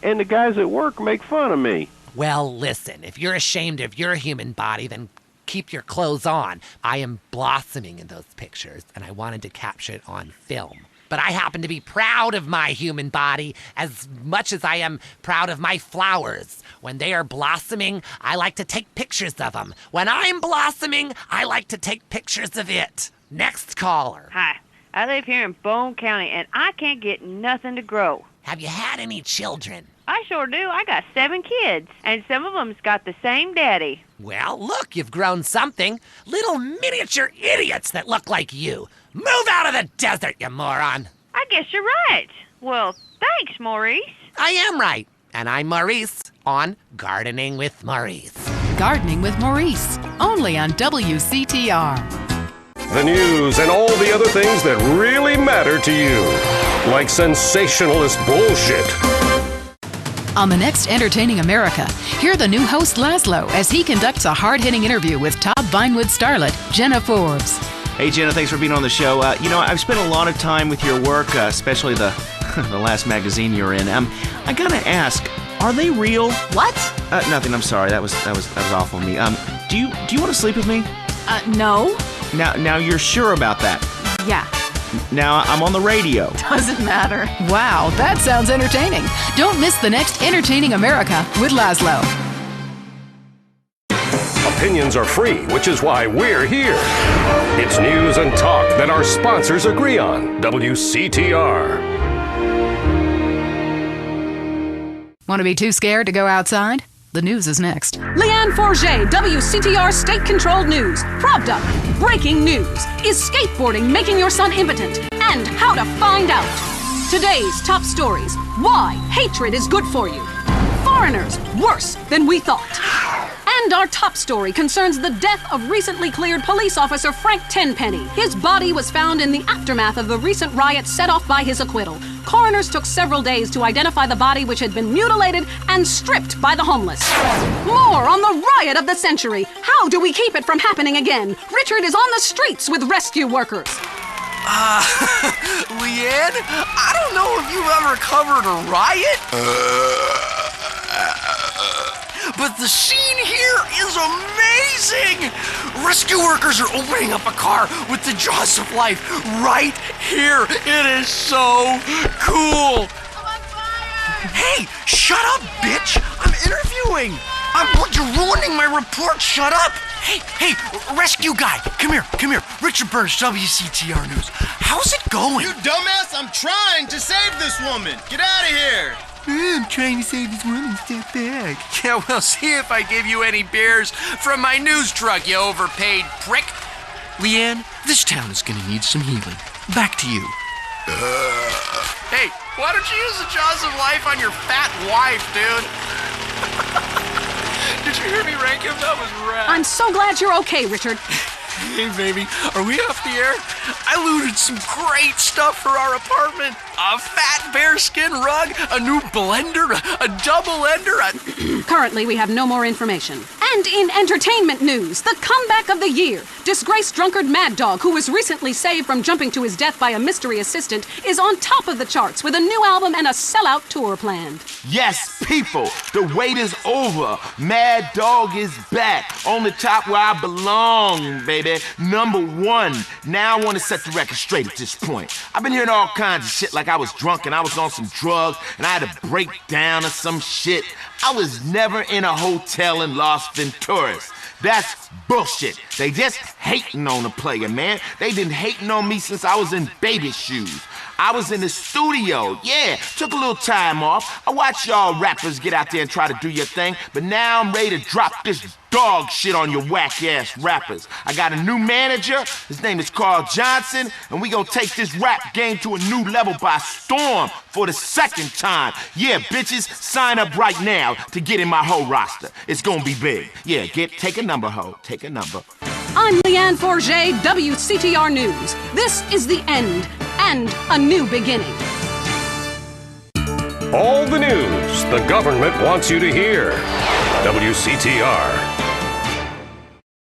And the guys at work make fun of me. Well, listen, if you're ashamed of your human body, then keep your clothes on. I am blossoming in those pictures, and I wanted to capture it on film. But I happen to be proud of my human body as much as I am proud of my flowers. When they are blossoming, I like to take pictures of them. When I'm blossoming, I like to take pictures of it. Next caller. Hi, I live here in Bone County, and I can't get nothing to grow. Have you had any children? I sure do. I got 7 kids, and some of them's got the same daddy. Well, look, you've grown something. Little miniature idiots that look like you. Move out of the desert, you moron. I guess you're right. Well, thanks, Maurice. I am right. And I'm Maurice on Gardening with Maurice. Gardening with Maurice, only on WCTR. The news and all the other things that really matter to you. Like sensationalist bullshit. On the next Entertaining America, hear the new host Laszlo as he conducts a hard-hitting interview with top Vinewood starlet Jenna Forbes. Hey Jenna, thanks for being on the show. I've spent a lot of time with your work, especially the the last magazine you were in. I gotta ask, are they real? What? Nothing. I'm sorry. That was awful of me. Do you want to sleep with me? No. Now you're sure about that? Yeah. Now I'm on the radio. Doesn't matter. Wow, that sounds entertaining. Don't miss the next Entertaining America with Laszlo. Opinions are free, which is why we're here. It's news and talk that our sponsors agree on. WCTR. Want to be too scared to go outside? The news is next. Leanne Forget, WCTR state-controlled news. Propped up. Breaking news. Is skateboarding making your son impotent? And how to find out. Today's top stories. Why hatred is good for you. Foreigners, worse than we thought. And our top story concerns the death of recently cleared police officer Frank Tenpenny. His body was found in the aftermath of the recent riot set off by his acquittal. Coroners took several days to identify the body, which had been mutilated and stripped by the homeless. More on the riot of the century. How do we keep it from happening again? Richard is on the streets with rescue workers. Leanne, I don't know if you've ever covered a riot, but the scene here is amazing! Rescue workers are opening up a car with the jaws of life right here. It is so cool. Hey, shut up, bitch! I'm interviewing. You're ruining my report. Shut up. Hey, rescue guy, come here. Richard Burns, WCTR News. How's it going? You dumbass, I'm trying to save this woman. Get out of here. I'm trying to save this woman. Step back. Yeah, well, see if I give you any beers from my news truck, you overpaid prick. Leanne, this town is gonna need some healing. Back to you. Hey, why don't you use the jaws of life on your fat wife, dude? Did you hear me rank him? That was rad. I'm so glad you're okay, Richard. Hey, baby, are we off the air? I looted some great stuff for our apartment. A fat bearskin rug, a new blender, a double ender, Currently, we have no more information. And in entertainment news, the comeback of the year. Disgraced drunkard Mad Dog, who was recently saved from jumping to his death by a mystery assistant, is on top of the charts with a new album and a sellout tour planned. Yes, people, the wait is over. Mad Dog is back on the top where I belong, baby. #1. Now I want to set the record straight at this point. I've been hearing all kinds of shit like I was drunk and I was on some drugs and I had a breakdown or some shit. I was never in a hotel in Las Venturas. That's bullshit. They just hating on the player, man. They been hating on me since I was in baby shoes. I was in the studio, yeah, took a little time off. I watched y'all rappers get out there and try to do your thing, but now I'm ready to drop this dog shit on your whack-ass rappers. I got a new manager, his name is Carl Johnson, and we gonna take this rap game to a new level by storm for the second time. Yeah, bitches, sign up right now to get in my whole roster. It's gonna be big. Yeah, take a number, ho, take a number. I'm Leanne Forget, WCTR News. This is the end and a new beginning. All the news the government wants you to hear. WCTR.